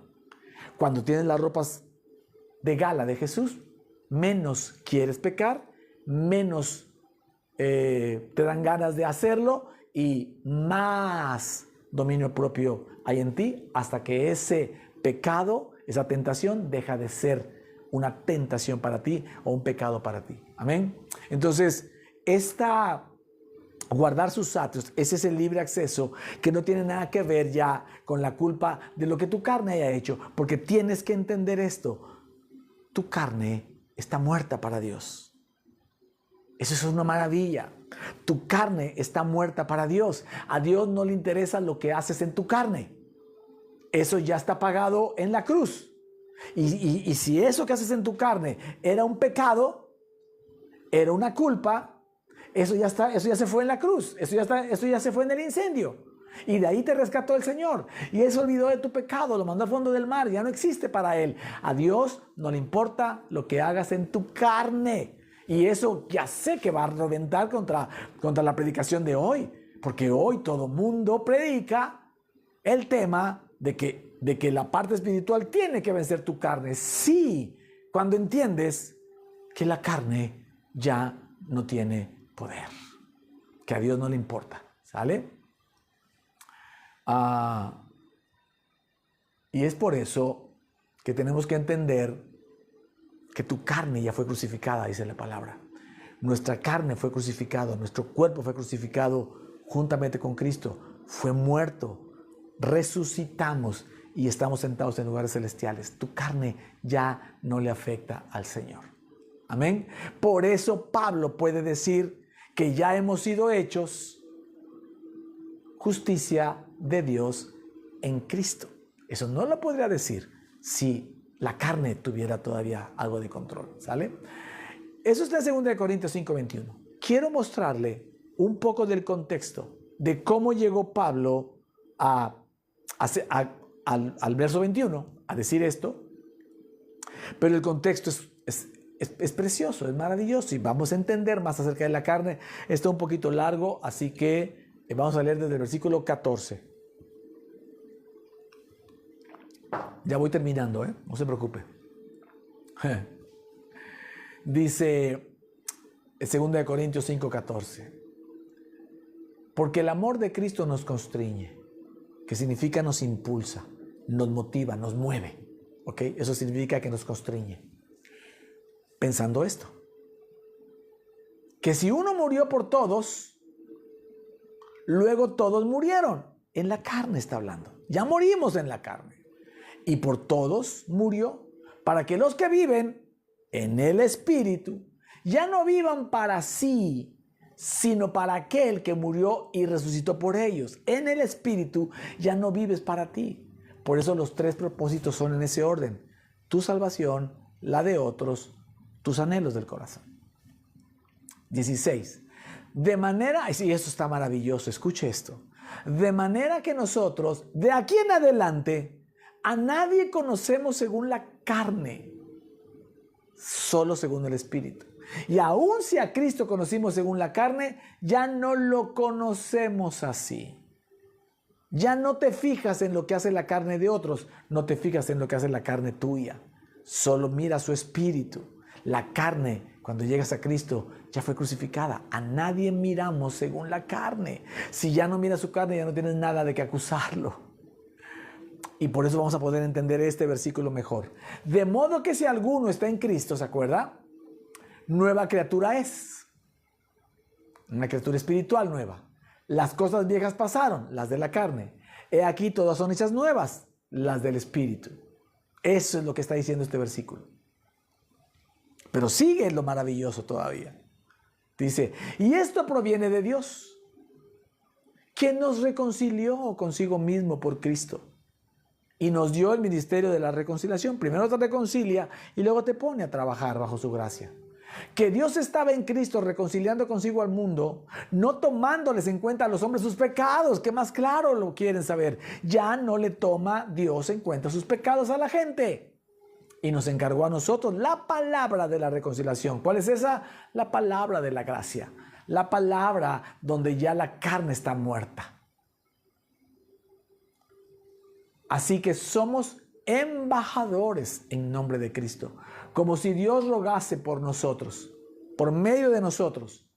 A: Cuando tienes las ropas de gala de Jesús, menos quieres pecar, menos te dan ganas de hacerlo, y más dominio propio hay en ti, hasta que ese pecado, esa tentación, deja de ser una tentación para ti o un pecado para ti. Amén. Entonces, guardar sus atrios, ese es el libre acceso que no tiene nada que ver ya con la culpa de lo que tu carne haya hecho, porque tienes que entender esto: tu carne está muerta para Dios. Eso es una maravilla. Tu carne está muerta para Dios. A Dios no le interesa lo que haces en tu carne. Eso ya está pagado en la cruz. Y si eso que haces en tu carne era un pecado, era una culpa, eso ya se fue en la cruz, eso ya se fue en el incendio. Y de ahí te rescató el Señor. Y Él se olvidó de tu pecado, lo mandó al fondo del mar, ya no existe para Él. A Dios no le importa lo que hagas en tu carne. Y eso ya sé que va a reventar contra la predicación de hoy. Porque hoy todo mundo predica el tema de que la parte espiritual tiene que vencer tu carne. Sí, cuando entiendes que la carne ya no tiene poder, que a Dios no le importa, ¿sale? Y es por eso que tenemos que entender que tu carne ya fue crucificada, dice la palabra. Nuestra carne fue crucificada, nuestro cuerpo fue crucificado juntamente con Cristo, fue muerto, resucitamos y estamos sentados en lugares celestiales. Tu carne ya no le afecta al Señor. Amén. Por eso Pablo puede decir que ya hemos sido hechos justicia de Dios en Cristo. Eso no lo podría decir si la carne tuviera todavía algo de control, ¿sale? Eso está en 2 Corintios 5:21. Quiero mostrarle un poco del contexto de cómo llegó Pablo al verso 21 a decir esto, pero el contexto es precioso, es maravilloso y vamos a entender más acerca de la carne. Está un poquito largo, así que vamos a leer desde el versículo 14. Ya voy terminando, no se preocupe. Dice 2 Corintios 5:14. Porque el amor de Cristo nos constriñe, que significa nos impulsa, nos motiva, nos mueve. ¿Ok? Eso significa que nos constriñe. Pensando esto, que si uno murió por todos, luego todos murieron. En la carne está hablando. Ya morimos en la carne. Y por todos murió, para que los que viven en el Espíritu ya no vivan para sí, sino para aquel que murió y resucitó por ellos. En el Espíritu ya no vives para ti. Por eso los tres propósitos son en ese orden: tu salvación, la de otros, tus anhelos del corazón. 16. De manera, y esto está maravilloso, escuche esto. De manera que nosotros, de aquí en adelante, a nadie conocemos según la carne, solo según el Espíritu. Y aun si a Cristo conocimos según la carne, ya no lo conocemos así. Ya no te fijas en lo que hace la carne de otros, no te fijas en lo que hace la carne tuya. Solo mira su espíritu. La carne, cuando llegas a Cristo, ya fue crucificada. A nadie miramos según la carne. Si ya no miras su carne, ya no tienes nada de qué acusarlo. Y por eso vamos a poder entender este versículo mejor. De modo que si alguno está en Cristo, ¿se acuerda? Nueva criatura es. Una criatura espiritual nueva. Las cosas viejas pasaron, las de la carne. He aquí todas son hechas nuevas, las del Espíritu. Eso es lo que está diciendo este versículo. Pero sigue lo maravilloso todavía. Dice, y esto proviene de Dios, quien nos reconcilió consigo mismo por Cristo y nos dio el ministerio de la reconciliación. Primero te reconcilia y luego te pone a trabajar bajo su gracia. Que Dios estaba en Cristo reconciliando consigo al mundo, no tomándoles en cuenta a los hombres sus pecados, que más claro lo quieren saber. Ya no le toma Dios en cuenta sus pecados a la gente. Y nos encargó a nosotros la palabra de la reconciliación. ¿Cuál es esa? La palabra de la gracia. La palabra donde ya la carne está muerta. Así que somos embajadores en nombre de Cristo, como si Dios rogase por nosotros, por medio de nosotros.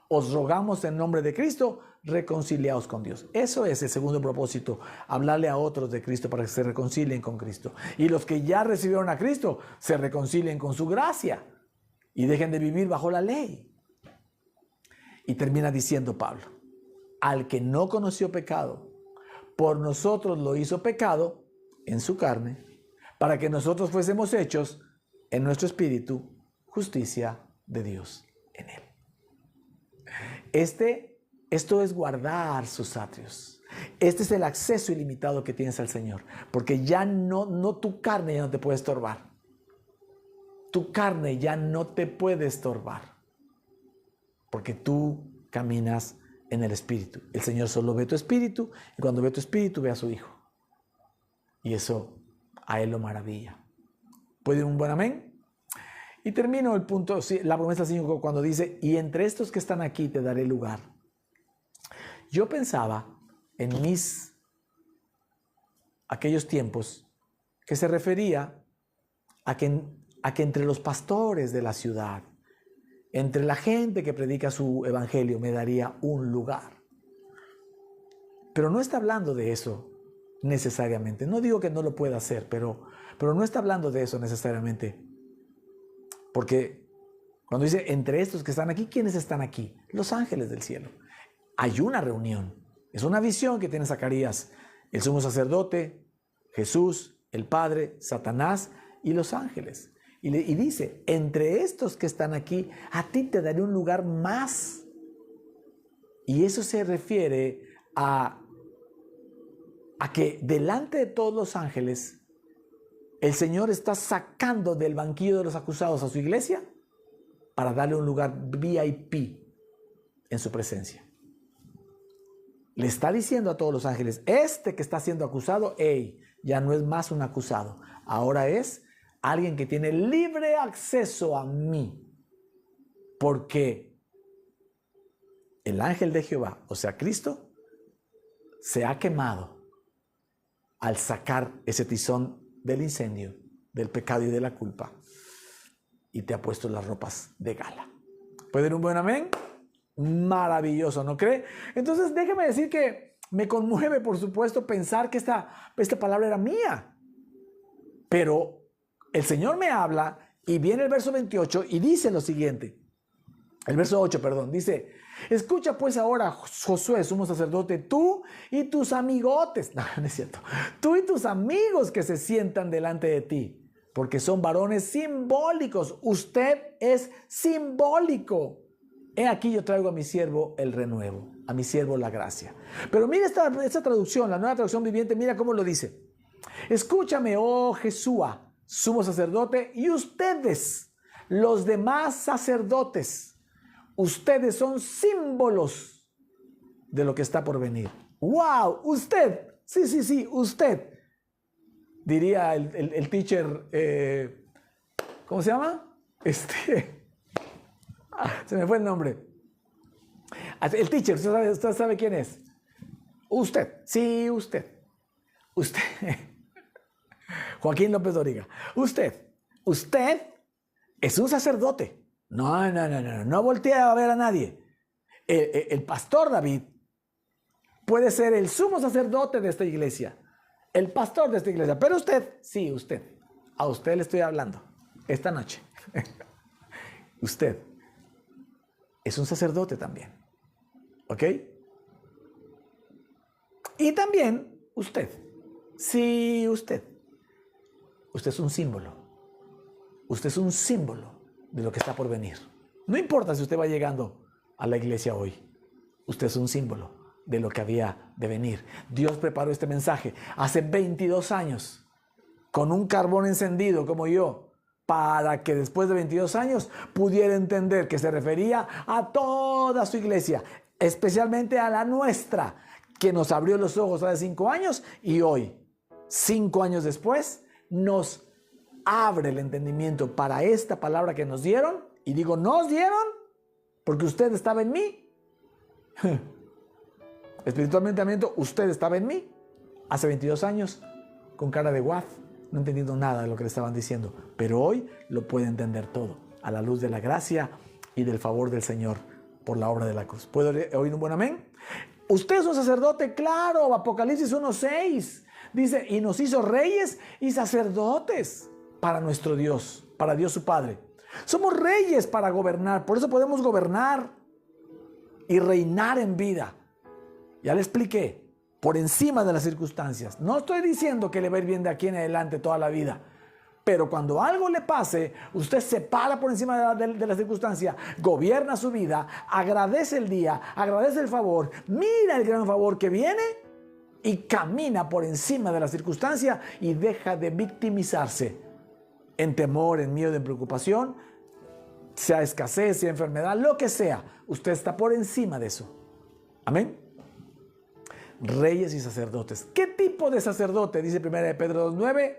A: Os rogamos en nombre de Cristo, reconciliaos con Dios. Eso es el segundo propósito, hablarle a otros de Cristo para que se reconcilien con Cristo. Y los que ya recibieron a Cristo, se reconcilien con su gracia y dejen de vivir bajo la ley. Y termina diciendo Pablo, al que no conoció pecado, por nosotros lo hizo pecado en su carne, para que nosotros fuésemos hechos en nuestro espíritu justicia de Dios en él. Esto es guardar sus atrios. Este es el acceso ilimitado que tienes al Señor, porque ya no tu carne ya no te puede estorbar. Tu carne ya no te puede estorbar, porque tú caminas en el Espíritu. El Señor solo ve tu espíritu y cuando ve tu espíritu ve a su Hijo. Y eso a Él lo maravilla. ¿Puede un buen amén? Y termino el punto, la promesa 5, cuando dice, y entre estos que están aquí te daré lugar. Yo pensaba en aquellos tiempos que se refería a que entre los pastores de la ciudad, entre la gente que predica su evangelio, me daría un lugar. Pero no está hablando de eso necesariamente. No digo que no lo pueda hacer, pero no está hablando de eso necesariamente. Porque cuando dice entre estos que están aquí, ¿quiénes están aquí? Los ángeles del cielo. Hay una reunión. Es una visión que tiene Zacarías. El sumo sacerdote, Jesús, el Padre, Satanás y los ángeles. Y dice, entre estos que están aquí, a ti te daré un lugar más. Y eso se refiere a que delante de todos los ángeles, el Señor está sacando del banquillo de los acusados a su iglesia para darle un lugar VIP en su presencia. Le está diciendo a todos los ángeles, este que está siendo acusado, ya no es más un acusado, ahora es alguien que tiene libre acceso a mí, porque el ángel de Jehová, o sea, Cristo, se ha quemado al sacar ese tizón del incendio, del pecado y de la culpa, y te ha puesto las ropas de gala. ¿Puede ir un buen amén? Maravilloso, ¿no cree? Entonces déjeme decir que me conmueve, por supuesto, pensar que esta palabra era mía, pero el Señor me habla y viene el verso 28 y dice lo siguiente, el verso 8, perdón, dice: escucha pues ahora, Josué, sumo sacerdote, tú y tus amigotes, no es cierto, tú y tus amigos que se sientan delante de ti, porque son varones simbólicos, usted es simbólico. He aquí yo traigo a mi siervo el renuevo, a mi siervo la gracia. Pero mira esta traducción, la Nueva Traducción Viviente, mira cómo lo dice. Escúchame, oh Jesúa, sumo sacerdote, y ustedes, los demás sacerdotes, ustedes son símbolos de lo que está por venir. ¡Wow! Usted, sí, usted. Diría el teacher, ¿cómo se llama? Se me fue el nombre. El teacher, ¿usted sabe quién es? Usted, sí, usted. Usted. Joaquín López Doriga. Usted es un sacerdote. No voltee a ver a nadie. El pastor David puede ser el sumo sacerdote de esta iglesia, el pastor de esta iglesia, pero usted, sí, usted, a usted le estoy hablando esta noche. Usted es un sacerdote también, ¿ok? Y también usted, sí, usted es un símbolo. Usted es un símbolo de lo que está por venir. No importa si usted va llegando a la iglesia hoy, usted es un símbolo de lo que había de venir. Dios preparó este mensaje hace 22 años con un carbón encendido como yo, para que después de 22 años pudiera entender que se refería a toda su iglesia, especialmente a la nuestra, que nos abrió los ojos hace 5 años y hoy, 5 años después, nos abre el entendimiento para esta palabra que nos dieron. Y digo, ¿nos dieron? Porque usted estaba en mí. Espiritualmente hablando, usted estaba en mí hace 22 años con cara de guaf, no entendiendo nada de lo que le estaban diciendo. Pero hoy lo puede entender todo a la luz de la gracia y del favor del Señor por la obra de la cruz. ¿Puedo oír un buen amén? Usted es un sacerdote, claro. Apocalipsis 1:6 dice, y nos hizo reyes y sacerdotes para nuestro Dios, para Dios su Padre. Somos reyes para gobernar, por eso podemos gobernar y reinar en vida. Ya le expliqué, por encima de las circunstancias. No estoy diciendo que le va a ir bien de aquí en adelante toda la vida, pero cuando algo le pase, usted se para por encima de la circunstancia, gobierna su vida, agradece el día, agradece el favor, mira el gran favor que viene y camina por encima de la circunstancia y deja de victimizarse en temor, en miedo, en preocupación, sea escasez, sea enfermedad, lo que sea. Usted está por encima de eso. Amén. Reyes y sacerdotes. ¿Qué tipo de sacerdote? Dice 1 Pedro 2:9.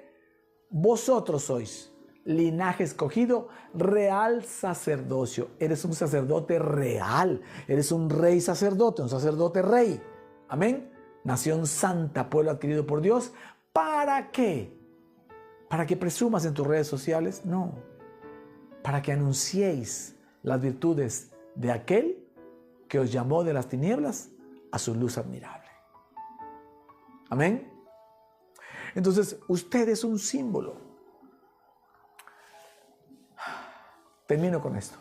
A: Vosotros sois linaje escogido, real sacerdocio. Eres un sacerdote real. Eres un rey sacerdote, un sacerdote rey. Amén. Nación santa, pueblo adquirido por Dios. ¿Para qué? ¿Para que presumas en tus redes sociales? No. Para que anunciéis las virtudes de aquel que os llamó de las tinieblas a su luz admirable. Amén. Entonces, usted es un símbolo. Termino con esto.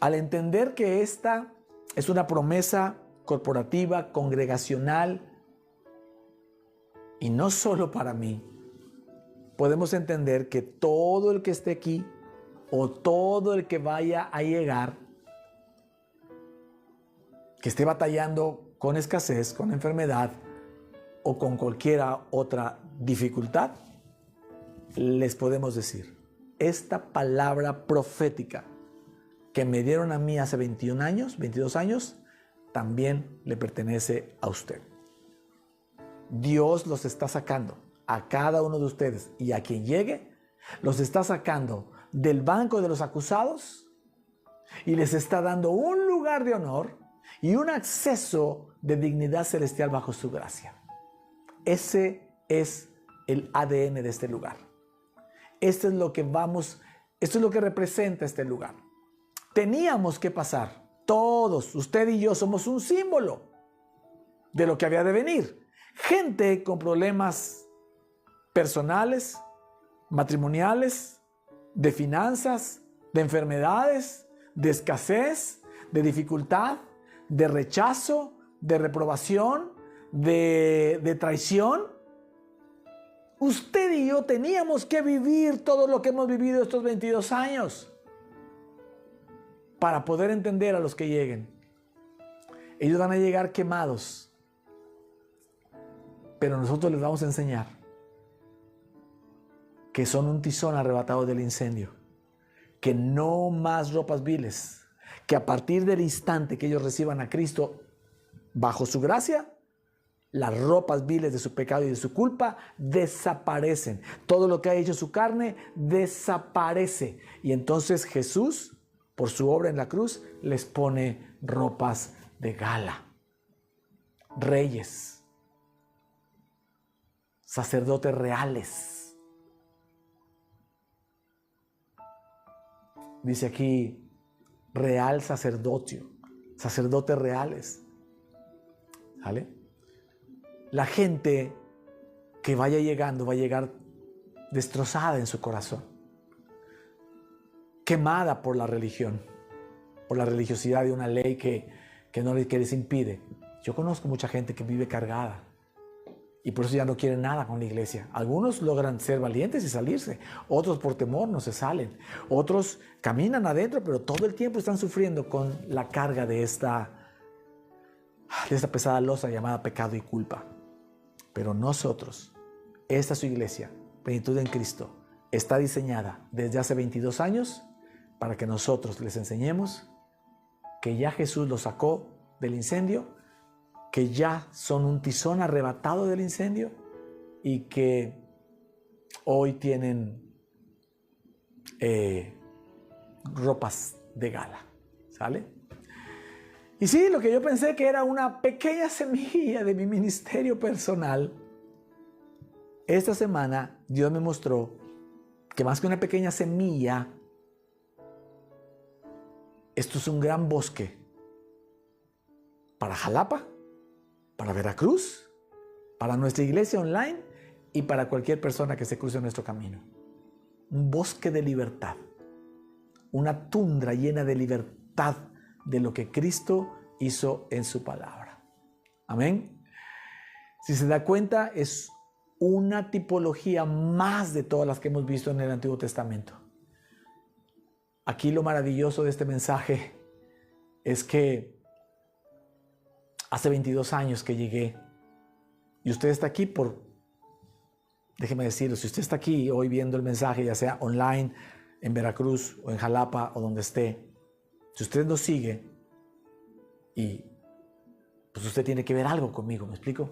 A: Al entender que esta es una promesa corporativa, congregacional, y no solo para mí, podemos entender que todo el que esté aquí o todo el que vaya a llegar, que esté batallando con escasez, con enfermedad o con cualquier otra dificultad, les podemos decir, esta palabra profética que me dieron a mí hace 21 años, 22 años, también le pertenece a usted. Dios los está sacando a cada uno de ustedes y a quien llegue, los está sacando del banco de los acusados y les está dando un lugar de honor y un acceso de dignidad celestial bajo su gracia. Ese es el ADN de este lugar. Esto es lo que representa este lugar. Teníamos que pasar, todos, usted y yo somos un símbolo de lo que había de venir. Gente con problemas personales, matrimoniales, de finanzas, de enfermedades, de escasez, de dificultad, de rechazo, de reprobación, de traición. Usted y yo teníamos que vivir todo lo que hemos vivido estos 22 años para poder entender a los que lleguen. Ellos van a llegar quemados, pero nosotros les vamos a enseñar que son un tizón arrebatado del incendio, que no más ropas viles, que a partir del instante que ellos reciban a Cristo bajo su gracia, las ropas viles de su pecado y de su culpa desaparecen. Todo lo que ha hecho su carne desaparece. Y entonces Jesús, por su obra en la cruz, les pone ropas de gala. Reyes, sacerdotes reales. Dice aquí, real sacerdocio, sacerdotes reales. ¿Sale? La gente que vaya llegando va a llegar destrozada en su corazón, quemada por la religión, por la religiosidad de una ley que les impide. Yo conozco mucha gente que vive cargada y por eso ya no quieren nada con la iglesia. Algunos logran ser valientes y salirse, otros por temor no se salen, otros caminan adentro, pero todo el tiempo están sufriendo con la carga de esta pesada losa llamada pecado y culpa. Pero nosotros, esta su iglesia, Plenitud en Cristo, está diseñada desde hace 22 años para que nosotros les enseñemos que ya Jesús los sacó del incendio, que ya son un tizón arrebatado del incendio y que hoy tienen ropas de gala. ¿Sale? Y sí, lo que yo pensé que era una pequeña semilla de mi ministerio personal, esta semana Dios me mostró que más que una pequeña semilla, esto es un gran bosque para Jalapa, para Veracruz, para nuestra iglesia online y para cualquier persona que se cruce en nuestro camino. Un bosque de libertad, una tundra llena de libertad de lo que Cristo hizo en su palabra. Amén. Si se da cuenta, es una tipología más de todas las que hemos visto en el Antiguo Testamento. Aquí lo maravilloso de este mensaje es que hace 22 años que llegué y usted está aquí déjeme decirlo, si usted está aquí hoy viendo el mensaje, ya sea online, en Veracruz o en Jalapa o donde esté, si usted nos sigue y pues usted tiene que ver algo conmigo, ¿me explico?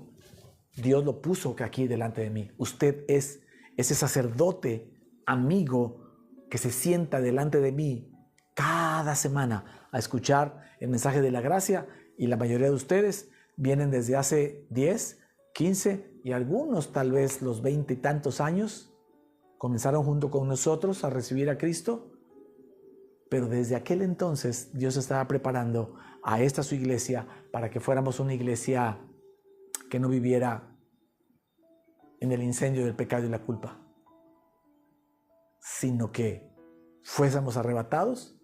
A: Dios lo puso aquí delante de mí. Usted es ese sacerdote amigo que se sienta delante de mí cada semana a escuchar el mensaje de la gracia, y la mayoría de ustedes vienen desde hace 10, 15 y algunos tal vez los 20 y tantos años. Comenzaron junto con nosotros a recibir a Cristo, pero desde aquel entonces Dios estaba preparando a esta su iglesia para que fuéramos una iglesia que no viviera en el incendio del pecado y la culpa, sino que fuésemos arrebatados.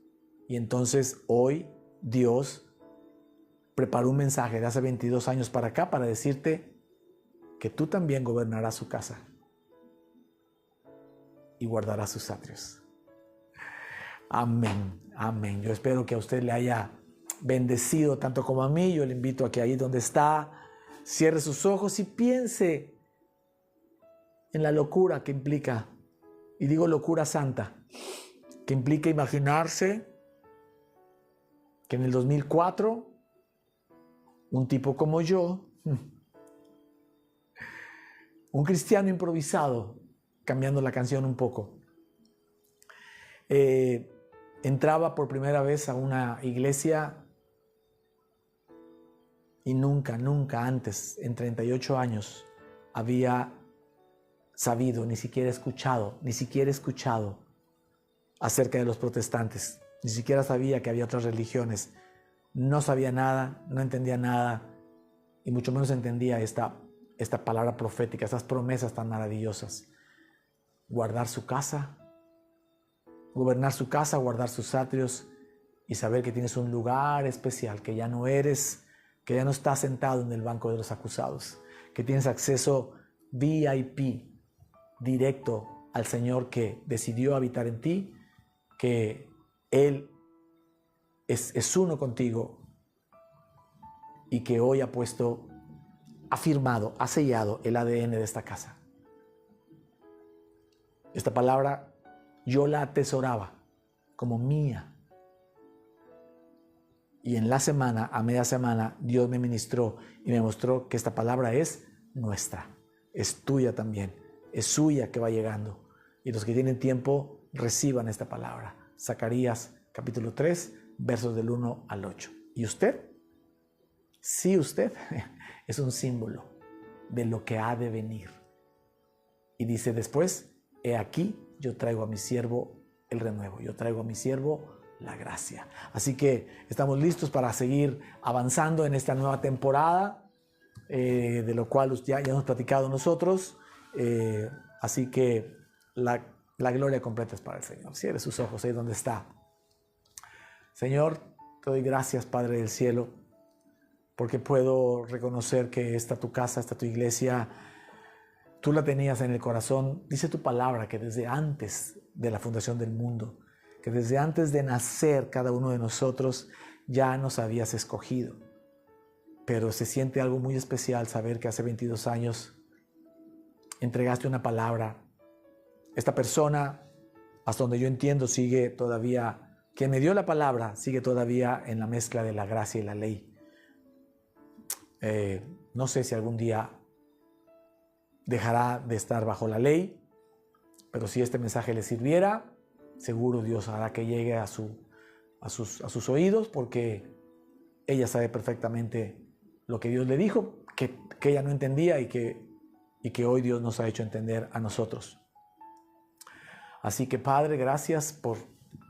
A: Y entonces hoy Dios preparó un mensaje de hace 22 años para acá para decirte que tú también gobernarás su casa y guardarás sus atrios. Amén, amén. Yo espero que a usted le haya bendecido tanto como a mí. Yo le invito a que ahí donde está, cierre sus ojos y piense en la locura que implica, y digo locura santa, que implica imaginarse que en el 2004 un tipo como yo, un cristiano improvisado, cambiando la canción un poco, entraba por primera vez a una iglesia y nunca antes, en 38 años, había sabido, ni siquiera escuchado acerca de los protestantes. Ni siquiera sabía que había otras religiones. No sabía nada, no entendía nada, y mucho menos entendía esta palabra profética, estas promesas tan maravillosas. Guardar su casa, gobernar su casa, guardar sus atrios y saber que tienes un lugar especial, que ya no estás sentado en el banco de los acusados, que tienes acceso VIP directo al Señor que decidió habitar en ti, que Él es uno contigo y que hoy ha firmado, ha sellado el ADN de esta casa. Esta palabra yo la atesoraba como mía. Y en la semana, a media semana, Dios me ministró y me mostró que esta palabra es nuestra, es tuya también, es suya que va llegando. Y los que tienen tiempo, reciban esta palabra. Zacarías capítulo 3, versos del 1 al 8. ¿Y usted? Sí, usted es un símbolo de lo que ha de venir. Y dice después, he aquí, yo traigo a mi siervo el renuevo, yo traigo a mi siervo la gracia. Así que estamos listos para seguir avanzando en esta nueva temporada, de lo cual ya hemos platicado nosotros. Así que la gloria completa es para el Señor. Cierre sus ojos ahí donde está. Señor, te doy gracias, Padre del cielo, porque puedo reconocer que esta tu casa, esta tu iglesia, tú la tenías en el corazón. Dice tu palabra que desde antes de la fundación del mundo, que desde antes de nacer cada uno de nosotros ya nos habías escogido. Pero se siente algo muy especial saber que hace 22 años entregaste una palabra. Esta persona, hasta donde yo entiendo, sigue todavía, quien me dio la palabra, sigue todavía en la mezcla de la gracia y la ley. No sé si algún día dejará de estar bajo la ley, pero si este mensaje le sirviera, seguro Dios hará que llegue a sus oídos, porque ella sabe perfectamente lo que Dios le dijo, que ella no entendía y que hoy Dios nos ha hecho entender a nosotros. Así que, Padre, gracias por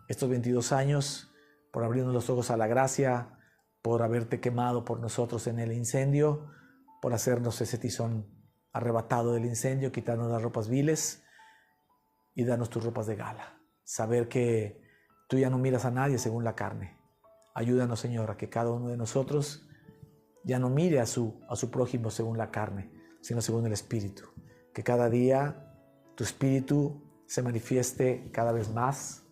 A: estos 22 años, por abrirnos los ojos a la gracia, por haberte quemado por nosotros en el incendio, por hacernos ese tizón arrebatado del incendio, quitarnos las ropas viles y darnos tus ropas de gala. Saber que tú ya no miras a nadie según la carne. Ayúdanos, Señor, a que cada uno de nosotros ya no mire a su prójimo según la carne, sino según el Espíritu. Que cada día tu Espíritu se manifieste cada vez más,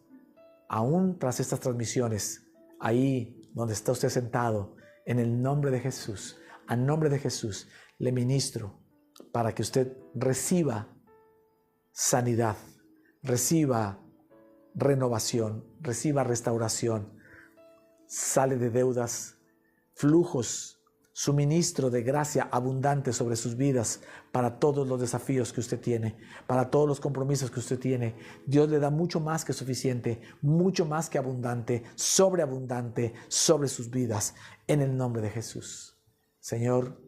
A: aún tras estas transmisiones, ahí donde está usted sentado, en el nombre de Jesús, a nombre de Jesús, le ministro para que usted reciba sanidad, reciba renovación, reciba restauración, sale de deudas, flujos, suministro de gracia abundante sobre sus vidas para todos los desafíos que usted tiene, para todos los compromisos que usted tiene. Dios le da mucho más que suficiente, mucho más que abundante, sobreabundante sobre sus vidas, en el nombre de Jesús. Señor,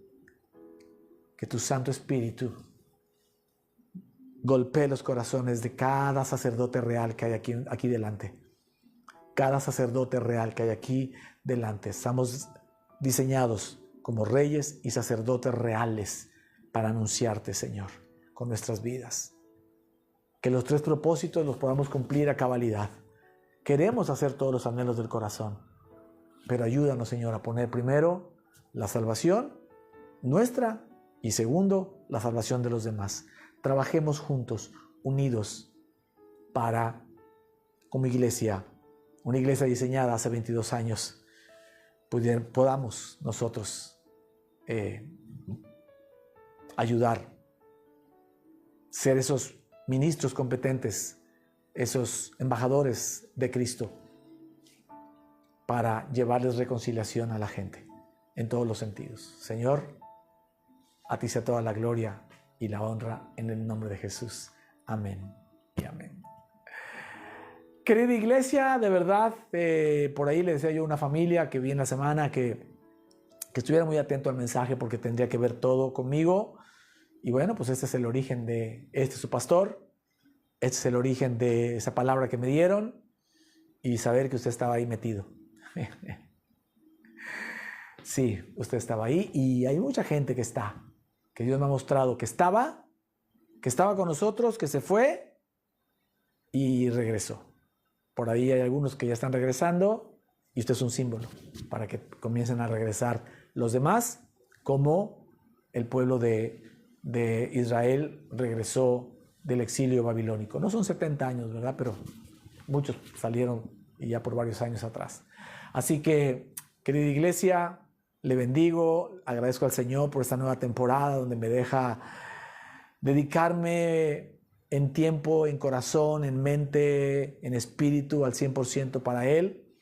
A: que tu Santo Espíritu golpee los corazones de cada sacerdote real que hay aquí delante. Cada sacerdote real que hay aquí delante. Estamos diseñados como reyes y sacerdotes reales para anunciarte, Señor, con nuestras vidas. Que los 3 propósitos los podamos cumplir a cabalidad. Queremos hacer todos los anhelos del corazón, pero ayúdanos, Señor, a poner primero la salvación nuestra y segundo, la salvación de los demás. Trabajemos juntos, unidos, para, como iglesia, una iglesia diseñada hace 22 años, podamos nosotros ayudar, ser esos ministros competentes esos embajadores de Cristo para llevarles reconciliación a la gente en todos los sentidos. Señor, a ti sea toda la gloria y la honra en el nombre de Jesús. Amén y amén. Querida iglesia, de verdad, por ahí le decía yo a una familia que vi en la semana que estuviera muy atento al mensaje porque tendría que ver todo conmigo. Y bueno, pues este es el origen de su pastor. Este es el origen de esa palabra que me dieron y saber que usted estaba ahí metido. Sí, usted estaba ahí y hay mucha gente que Dios me ha mostrado que estaba con nosotros, que se fue y regresó. Por ahí hay algunos que ya están regresando y usted es un símbolo para que comiencen a regresar los demás, como el pueblo de Israel regresó del exilio babilónico. No son 70 años, ¿verdad? Pero muchos salieron y ya por varios años atrás. Así que, querida iglesia, le bendigo, agradezco al Señor por esta nueva temporada donde me deja dedicarme en tiempo, en corazón, en mente, en espíritu al 100% para Él,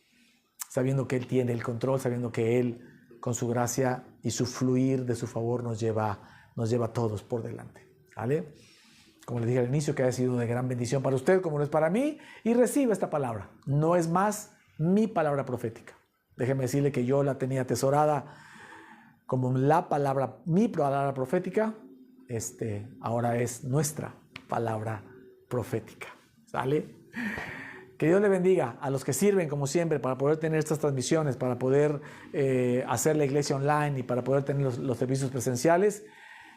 A: sabiendo que Él tiene el control, sabiendo que Él, con su gracia y su fluir de su favor, nos lleva a todos por delante. ¿Vale? Como les dije al inicio, que haya sido de gran bendición para usted, como lo es para mí, y reciba esta palabra. No es más mi palabra profética. Déjeme decirle que yo la tenía atesorada como mi palabra profética. Ahora es nuestra palabra profética. ¿Sale? Que Dios le bendiga a los que sirven, como siempre, para poder tener estas transmisiones, para poder hacer la iglesia online y para poder tener los servicios presenciales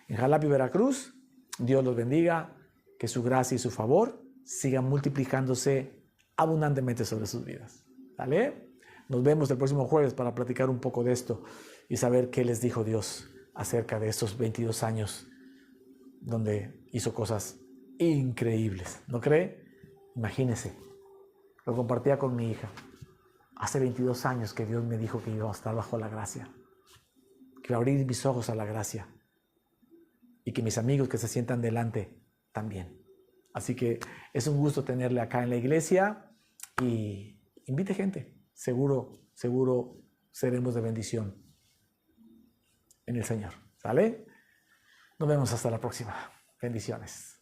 A: en Jalapa y Veracruz. Dios los bendiga, que su gracia y su favor sigan multiplicándose abundantemente sobre sus vidas. ¿Vale? Nos vemos el próximo jueves para platicar un poco de esto y saber qué les dijo Dios acerca de estos 22 años donde hizo cosas increíbles. ¿No cree? Imagínese. Lo compartía con mi hija. Hace 22 años que Dios me dijo que iba a estar bajo la gracia, que iba a abrir mis ojos a la gracia y que mis amigos que se sientan delante también. Así que es un gusto tenerle acá en la iglesia y invite gente. Seguro seremos de bendición en el Señor. ¿Sale? Nos vemos hasta la próxima. Bendiciones.